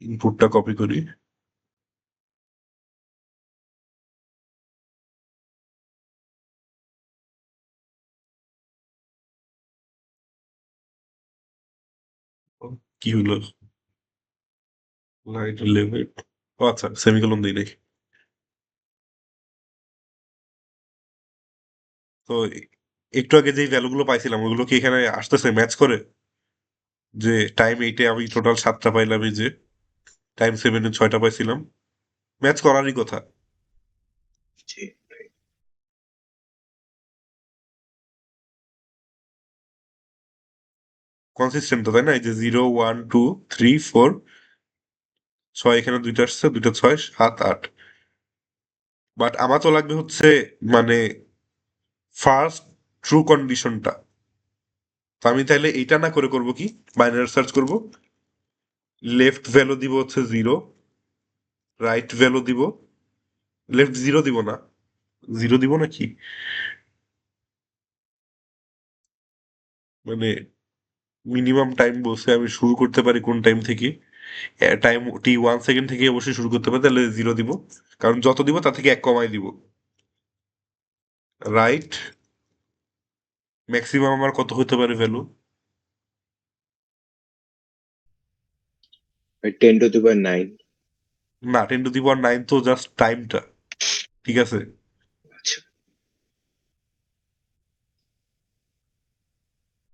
ইনপুটটা কপি করি। কি হলো? লাইট 11। ও আচ্ছা, সেমিকোলন দিই নাই। তো একটু আগে যেই ভ্যালুগুলো পাইছিলাম ওগুলো কি এখানে আসতেছে ম্যাচ করে? যে টাইম 8-এ আমি টোটাল 7টা পাইলাম, এই যে টাইম 7-এ 6টা পাইছিলাম, ম্যাচ করারই কথা। জি। কনসিস্টেন্ট তো, তাই না? এই যে 0 1 2 3 4, 6 এখানে 2টা আসছে, 2টা 6 7 8। বাট আমার তো লাগবে হচ্ছে মানে ফার্স্ট ট্রু কন্ডিশনটা। তো আমি তাহলে এইটা না করে করব কি, বাইনারি সার্চ করব। লেফট ভ্যালু দিব হচ্ছে 0, রাইট ভ্যালু দিব, লেফট 0 দিব না, 0 দিব নাকি, মানে মিনিমাম টাইম বলছে আমি শুরু করতে পারি কোন টাইম থেকে? টাইম T1 সেকেন্ড থেকে অবশ্যই শুরু করতে পারি, তাহলে 0 দিব। কারণ যত দিব তা থেকে 1 কমাই দিব। রাইট ম্যাক্সিমাম আমার কত হতে পারে ভ্যালু? 10^9। না, 10^9 তো জাস্ট টাইমটা, ঠিক আছে? আচ্ছা।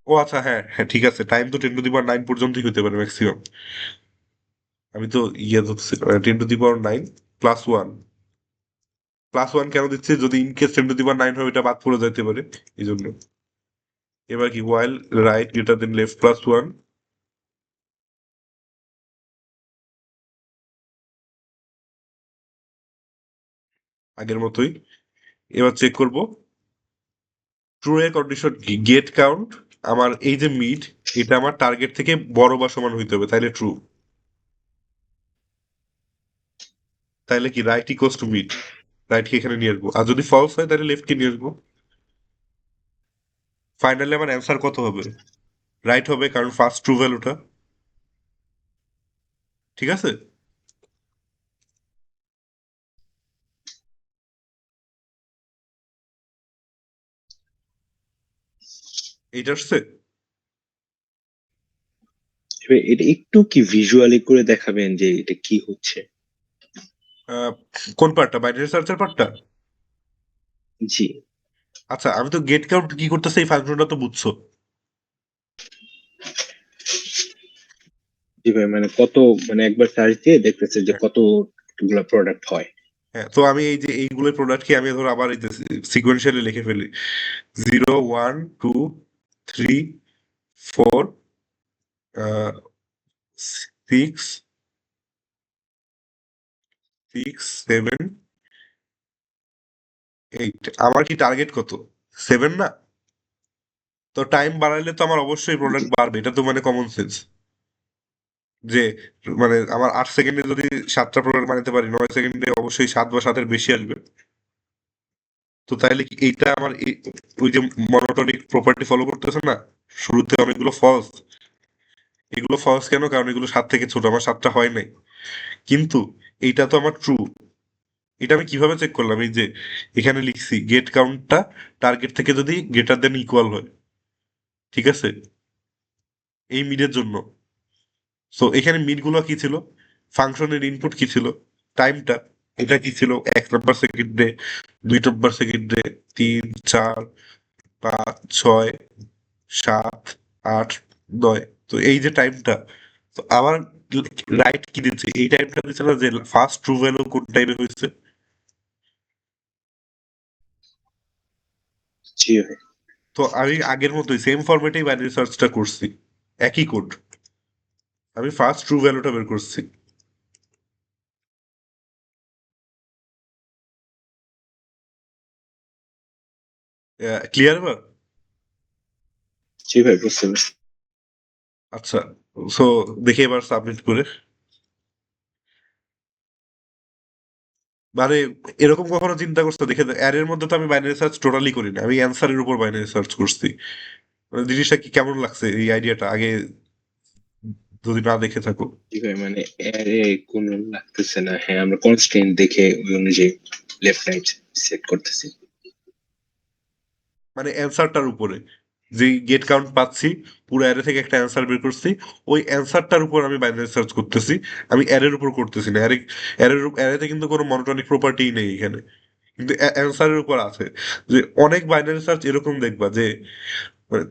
ও আচ্ছা, হ্যাঁ হ্যাঁ, ঠিক আছে, টাইম তো 10^9 পর্যন্তই হতে পারে ম্যাক্সিমাম। আমি তো ইয়ে ধরছি 10^9 +1। +1 কেন দিচ্ছি? যদি ইনকেস 10^9 হয়, ওইটা বাদ পড়ে যাইতে পারে, এই জন্য। এবার কি, ওয়াইল রাইট গ্রেটার দেন লেফট +1, আগের মতোই। এবার চেক করব ট্রু এর কন্ডিশন কি, গেট কাউন্ট আমার এই যে মিড, এটা আমার টার্গেট থেকে বড় বা সমান হইতে হবে, তাইলে ট্রু। তাইলে কি right equals to mid, right কে এখানে নিয়ে আসবো, আর যদি ফলস হয় তাহলে লেফট কে নিয়ে আসবো। ফাইনালি আমার অ্যান্সার কত হবে? রাইট হবে, কারণ ফার্স্ট ট্রু ভ্যালুটা, ঠিক আছে? এইটা আসছে। এবার এটা একটু কি ভিজুয়ালি করে দেখাবেন যে এটা কি হচ্ছে? আহ, কোন পার্টটা, বাইনারি সার্চের পার্টটা? জি। আচ্ছা, আমি তো গেট কাউন্ট কি করতেছে এই ফাংশনটা তো বুঝছো। জি ভাই, মানে কত, মানে একবার সার্চ দিয়ে দেখতেছে যে কতগুলা প্রোডাক্ট হয়। হ্যাঁ, তো আমি এই যে এইগুলো প্রোডাক্টকে আমি ধরো আবার এই সিকোয়েন্সিয়ালি লিখে ফেলি। 0 1 2 3 4 6 6 7 8। আমার কি টার্গেট কত? 7 না? তো টাইম বাড়াইলে তো আমার অবশ্যই জি। প্রোডাক্ট বাড়বে, এটা তো মানে কমন সেন্স। যে মানে আমার 8 সেকেন্ডে যদি 7টা প্রোডাক্ট বানাতে পারি, 9 সেকেন্ডে অবশ্যই 7 বা 7-এর বেশি আসবে। তো তাহলে কি এইটা আমার ওই যে মনোটনিক প্রপার্টি ফলো করতেছে না, শুরুতে অনেকগুলো ফলস, এগুলো ফলস কেন? কারণ এগুলো 7 থেকে ছোট, আমার 7টা হয় নাই। কিন্তু এইটা তো আমার ট্রু। এটা আমি কিভাবে চেক করলাম? এই যে এখানে লিখছি গেট কাউন্টটা টার্গেট থেকে যদি গ্রেটার দেন ইকুয়াল হয়, ঠিক আছে, এই মিডের জন্য। সো এখানে মিডগুলো কি ছিল? ফাংশনের ইনপুট কি ছিল? টাইমটা, এটা কি ছিল? 1 নম্বর সেকেন্ডে, 2 নম্বর সেকেন্ডে, 3, 4, 5, 6, 7, 8, 9। তো এই যে টাইমটা, তো আমার রাইট কি দিচ্ছে? এই টাইমটা দিচ্ছে না যে ফার্স্ট ট্রু ভ্যালু কোন টাইমে হয়েছে। জি ভাই। তো আমি আগের মতোই সেম ফরম্যাটেই বাইনারি সার্চটা করছি, একই কোড। আমি ফার্স্ট ট্রু ভ্যালুটা বের করছি। ক্লিয়ার এবার? জি ভাই, বুঝতে পারছি। আচ্ছা, সো দেখি এবার সাবমিট করে। মানে এরকম কখনো চিন্তা করছো? দেখে অ্যারের মধ্যে তো আমি বাইনারি সার্চ টোটালি করি না, আমি অ্যান্সারের উপর বাইনারি সার্চ করছি। মানে জিনিসটা কি কেমন লাগছে এই আইডিয়াটা আগে যদি না দেখে থাকো? জি ভাই, মানে এরে কোনো লাগতেছে না। হ্যাঁ, আমরা কনস্ট্রেন্ট দেখে ওই অনুযায়ী লেফট রাইট সেট করতেছি। মানে অ্যান্সারটার উপরে যে গেট কাউন্ট পাচ্ছি, পুরো অ্যারে থেকে একটা অ্যান্সার বের করছি, ওই অ্যান্সারটার উপর আমি বাইনারি সার্চ করতেছি। আমি অ্যারের উপর করতেছি না। অ্যারেতে কিন্তু কোনো মনোটনিক প্রপার্টি নেই এখানে, কিন্তু অ্যান্সারের উপর আছে। যে অনেক বাইনারি সার্চ এরকম দেখবা যে মানে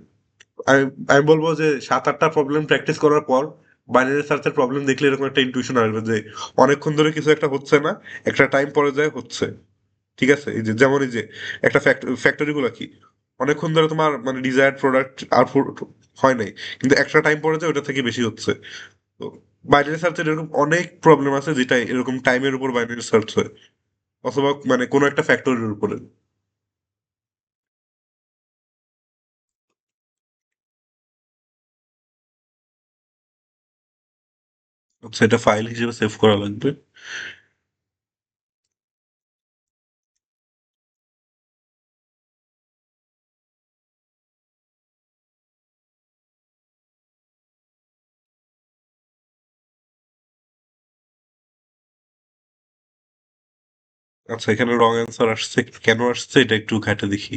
আমি আমি বলবো যে 7-8টা প্রবলেম প্র্যাকটিস করার পর বাইনারি সার্চের প্রবলেম দেখলে এরকম একটা ইনটুইশন আসবে যে অনেকক্ষণ ধরে কিছু একটা হচ্ছে না, একটা টাইম পরে যায় হচ্ছে। ঠিক আছে, এই যে যেমন এই যে একটা ফ্যাক্টরি গুলো কি, অনেকক্ষণ ধরে তোমার মানে ডিজায়ার্ড প্রোডাক্ট আউটপুট হয় নাই, কিন্তু একটা টাইম পরে যায় ওটা থেকে বেশি হচ্ছে। তো বাইনারি সার্চের এরকম অনেক প্রবলেম আছে যেটা এরকম টাইমের উপর বাইনারি সার্চ হয়, অথবা মানে কোনো একটা ফ্যাক্টরির উপরে। আচ্ছা, এটা ফাইল হিসেবে সেভ করা লাগবে। আচ্ছা, এখানে রং অ্যান্সার আসছে, কেন আসছে এটা একটু ঘাটে দেখি।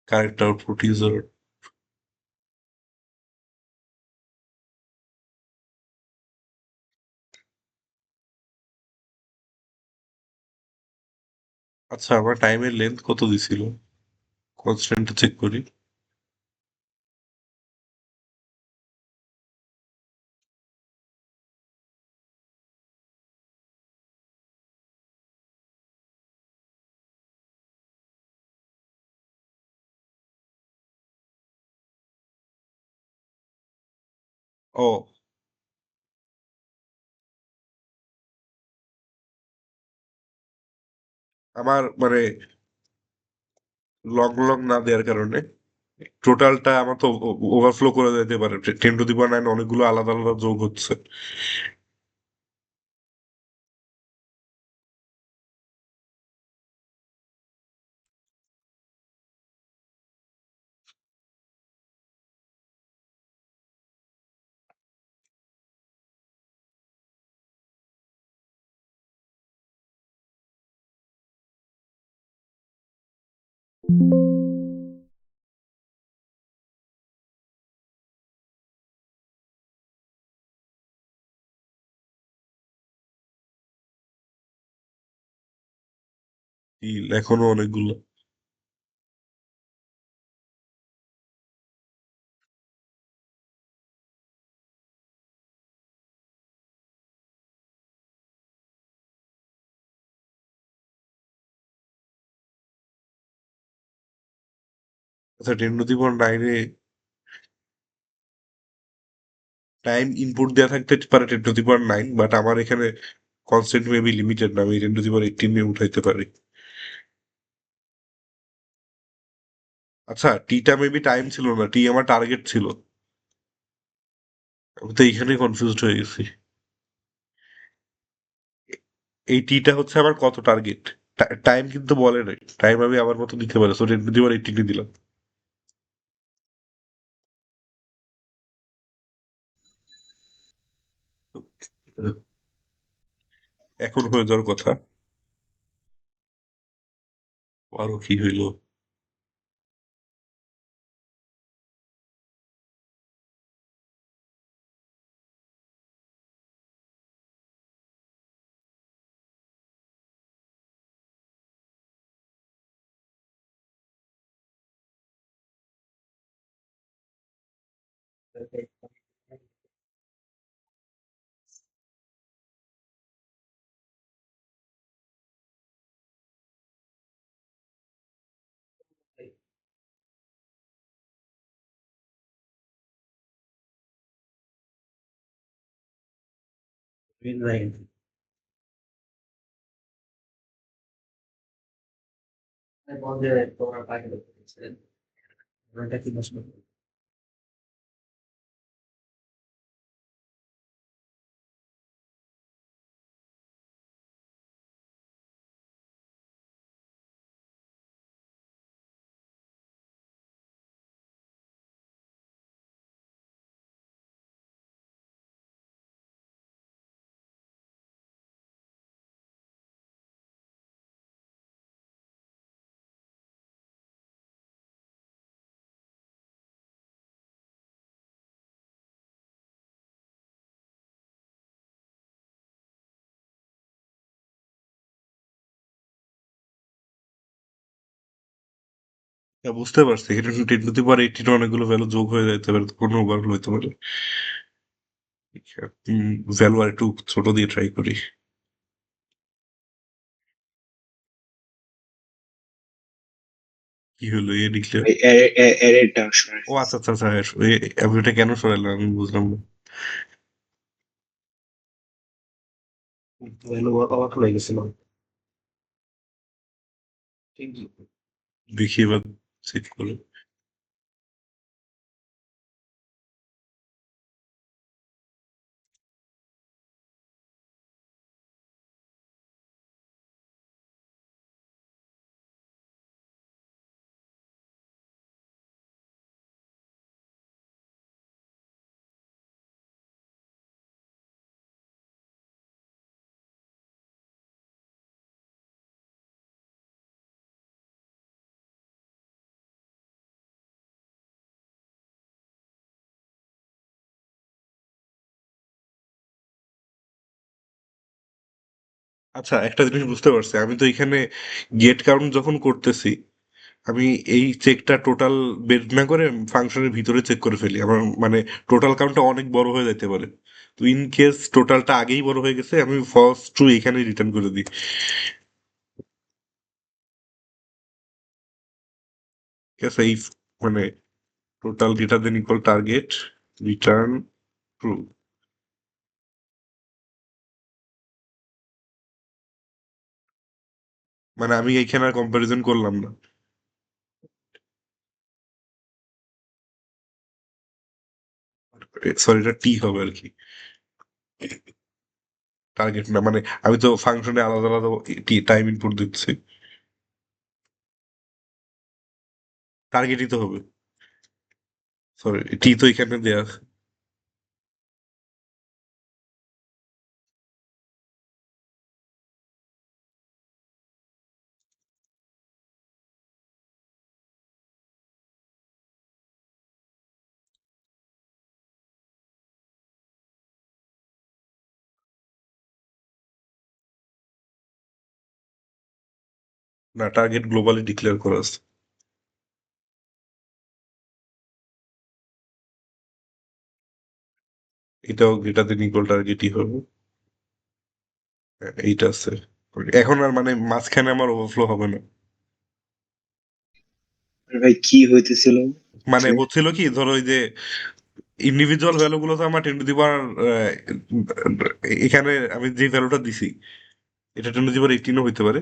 Correct output user. আচ্ছা, আমার টাইমের লেন্থ কত দিছিল? কনস্ট্যান্টটা চেক করি। ও, আমার মানে লং লং না দেওয়ার কারণে টোটালটা আমার তো ওভারফ্লো করে যেতে পারে। 10⁻৯ অনেকগুলো আলাদা আলাদা যোগ হচ্ছে। এখনো অনেকগুলো। আচ্ছা, 10⁻৯-এ টাইম ইনপুট দেওয়া থাকতে পারে 10⁻৯, বাট আমার এখানে কনস্ট্যান্ট মেবি লিমিটেড না, আমি 10⁻18 নিয়ে উঠাইতে পারি। আচ্ছা, টিটা মেবি টাইম ছিল না, টি আমার টার্গেট ছিল। আমি তো এইখানে কনফিউজড হয়ে গেছি। এই টিটা হচ্ছে আমার কত টার্গেট? টাইম কিন্তু বলে নাই, টাইম আমি আমার মতো দিতে পারি, সো 10⁻18 দিলাম। এখন হয়ে যাওয়ার কথা। আরো কি হইলো? তোমরা পাই ওটা কি বসবো হ্যাঁ, বুঝতে পারছি। এখানে 10^18 অনেকগুলো ভ্যালু যোগ হয়ে যাইতে পারে, কোনো ওভারফ্লো হইতে পারে। ভ্যালু আর একটু ছোট দিয়ে ট্রাই করি। কি হলো এ ডিক্লেয়ার? অ্যারেটা সরাই ও আচ্ছা আচ্ছা আচ্ছা, আমি এটা কেন সরাইলাম আমি বুঝলাম না। ভ্যালু অবাক হয়ে গেছিল দেখি এবার চেক করে। আচ্ছা, একটা জিনিস বুঝতে পারছি। আমি তো এখানে গেট কাউন্ট যখন করতেছি, আমি এই চেকটা টোটাল বের না করে ফাংশনের ভিতরে চেক করে ফেলি। আমার মানে টোটাল কাউন্টটা অনেক বড় হয়ে যেতে পারে। তো ইন কেস টোটালটা আগেই বড় হয়ে গেছে, আমি ফার্স্ট ট্রু এখানে রিটার্ন করে দিই। ঠিক আছে, এই মানে total greater than equal target return true. মানে আমি এইখানে আর কম্পারিজন করলাম না। সরি, এটা টি হবে আর কি, টার্গেট না। মানে আমি তো ফাংশনে আলাদা আলাদা টাইম ইনপুট দিচ্ছি, টার্গেটই তো হবে। সরি, টি তো এখানে দেয়া। না, টার্গেট গ্লোবালি ডিক্লেয়ার করা আছে। এটাও গ্রেটার দেন ইকুয়াল টার্গেটই হবে। এইটা আছে। এখন আর মানে মাঝখানে আমার ওভারফ্লো হবে না। ভাই কি হইতেছিল মানে এখানে? হচ্ছিল কি, ধরো ওই যে ইন্ডিভিজুয়াল ভ্যালু গুলো তো আমার 10^, এখানে আমি যে ভ্যালুটা দিছি এটা 10^18 হইতে পারে।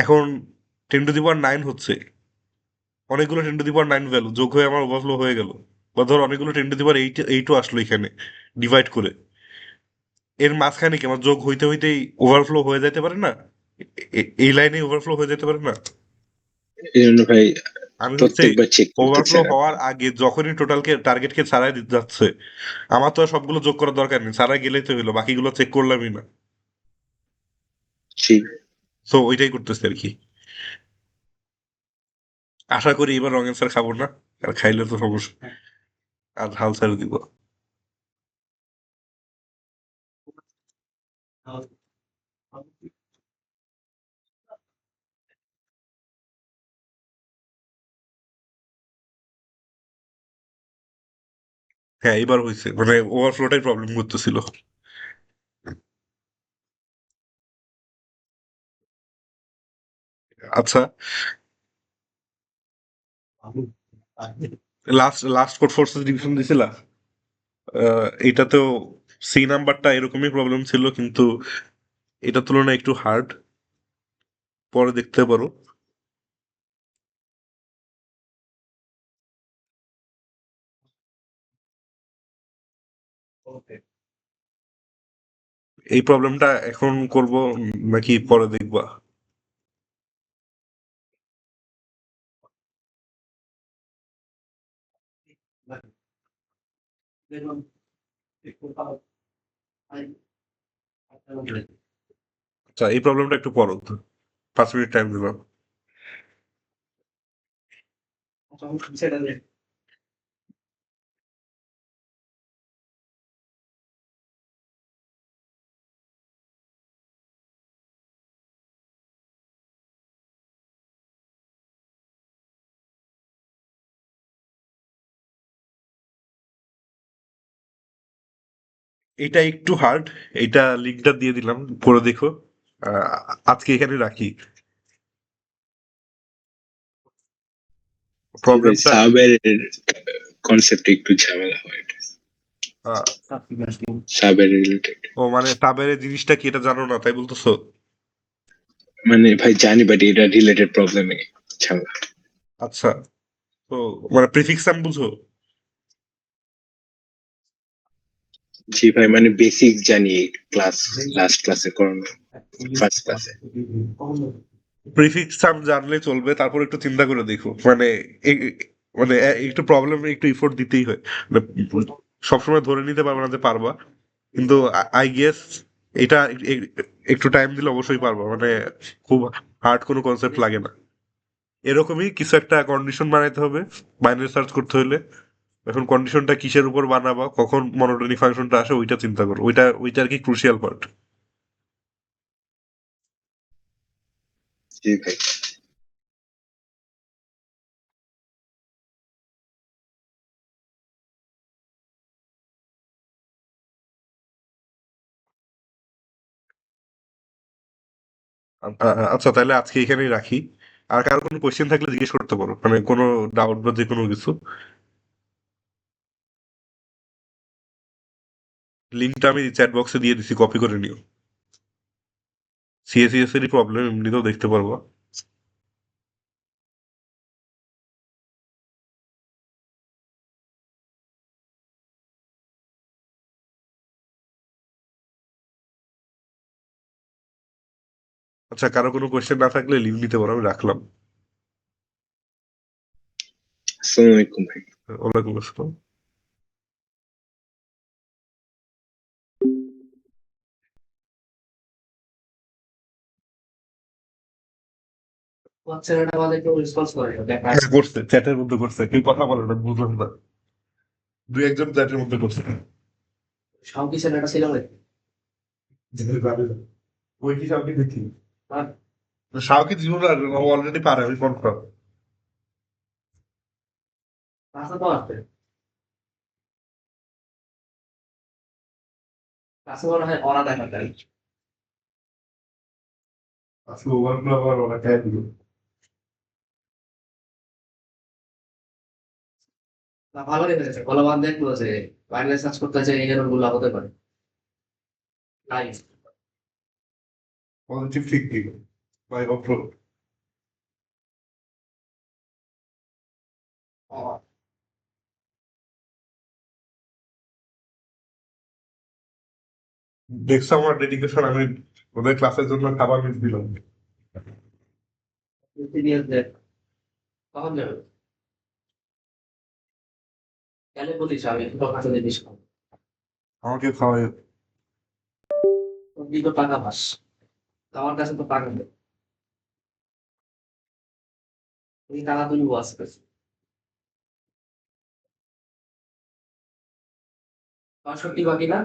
এখন 10^9 হচ্ছে, অনেকগুলো 10^9 ভ্যালু যোগ হয়ে আমার ওভারফ্লো হয়ে গেল। বা ধর অনেকগুলো 10^8ও আসলো এখানে ডিভাইড করে। এর মাঝখানে কি আমার যোগ হইতে হইতেই ওভারফ্লো হয়ে যেতে পারে না? এই লাইনে ওভারফ্লো হয়ে যেতে পারে না? এই জন্য ভাই আমি হচ্ছে প্রত্যেকবার চেক ওভারফ্লো করতেছেন হওয়ার আগে যখনই টোটালকে টার্গেটকে ছাড়াই দিতে যাচ্ছে, আমার তো আর সবগুলো যোগ করার দরকার নেই, ছাড়াই গেলেই তো হলো, বাকিগুলো চেক করলামই না। জি তো ওইটাই করতেছি আর কি। আশা করি এবার রং অ্যান্সার খাবো না, আর খাইলে তো সমস্যা, আর হাল ছেড়ে দিব। হ্যাঁ এবার হয়েছে, মানে ওভারফ্লোটাই প্রবলেম করতেছিল। আচ্ছা, last last code forces division দিছিলা? এটাতেও সি নাম্বারটা এরকমই প্রবলেম ছিল, কিন্তু এটার তুলনায় একটু হার্ড, পরে দেখতে পারো। এই প্রবলেমটা এখন করব নাকি পরে দেখবা? আচ্ছা, এই প্রবলেমটা একটু পরো, 5 মিনিট টাইম দিলাম। এটা একটু হার্ড, এটা লিঙ্কটা দিয়ে দিলাম, করে দেখো। আহ, আজকে এখানে রাখি। জি ভাই, প্রবলেমটা সাবের কনসেপ্ট একটু ঝামেলা হয়, সাবের রিলেটেড। ও মানে সাবের জিনিসটা কি এটা জানো না তাই বলতেছো? মানে ভাই জানি, বাট এটা রিলেটেড প্রবলেমে ঝামেলা। আচ্ছা, তো মানে প্রিফিক্স সাম বুঝো? জি ভাই, মানে বেসিক জানি, ক্লাস লাস্ট ক্লাসে করানো, ফার্স্ট ক্লাসে। প্রিফিক্স সাম জানলে চলবে, তারপর একটু চিন্তা করে দেখো, মানে মানে একটু প্রবলেমে একটু এফোর্ট দিতেই হয়, মানে সবসময় ধরে নিতে পারবে না যে পারবা, কিন্তু আই গেস এটা একটু টাইম দিলে অবশ্যই পারবা, মানে খুব হার্ড কোনো কনসেপ্ট লাগে না। এরকমই কিছু একটা কন্ডিশন বানাইতে হবে বাইনারি সার্চ করতে হলে। এখন কন্ডিশনটা কিসের উপর বানাবা, কখন মনোটোনিক ফাংশনটা আসে, ওইটা চিন্তা করো, ওইটা আর কি ক্রুশিয়াল পার্ট। জি ভাই। আচ্ছা তাহলে আজকে এখানেই রাখি। আর কারো কোনো কোয়েশ্চেন থাকলে জিজ্ঞেস করতে পারো, মানে কোনো ডাউট বা যে কোনো কিছু। লিঙ্কটা আমি চ্যাট বক্সে দিয়ে দিছি, কপি করে নিও। সিএসিএস এরই প্রবলেম, এমনিতেও দেখতে পারবো। আচ্ছা, কারো কোনো কোয়েশ্চেন না থাকলে লিভ নিতে পারো, আমি রাখলাম। আসসালামু আলাইকুম ভাই। ওয়ালাইকুম আসসালাম। ছেলেটা আমাদের কেউ রেসপন্স করে না, দেখা হ্যাঁ করছে, চ্যাটের মধ্যে করছে, কেউ কথা বলে না, বুঝলাম না। দুই একজন চ্যাটের মধ্যে করছে। শাওকি ছেলেটা ছিল নাকি? ওই কি সাউকি দেখি? হ্যাঁ, সাউকি জীবন অলরেডি পারে, আমি কনফার্ম। কাছে তো আসবে, কাছে মনে হয় ওরা দেখা যায়। আজকে ওভারগুলো আবার ওরা খেয়ে দিল। না ভালো রেখেছে, ফলোবান দেখলো যে বাইরে সার্চ করতে চাই এই এরর গুলো হতে পারে। তাই পজিটিভ থিঙ্কিং বাই অফরোড। দেখছো আমার ডেডিকেশন, আমি ওদের ক্লাসের জন্য খাবার মিস দিলাম। সিরিয়াস দেখ কখন যাবে? তাহলে বলিস আমি তোর কাছে জিনিস খাবো আমাকে খাওয়াই তুই তো টাকা পাস তো আমার কাছে তো টাকা নেই তুই টাকা তুলবো আজকে 65 বাকি না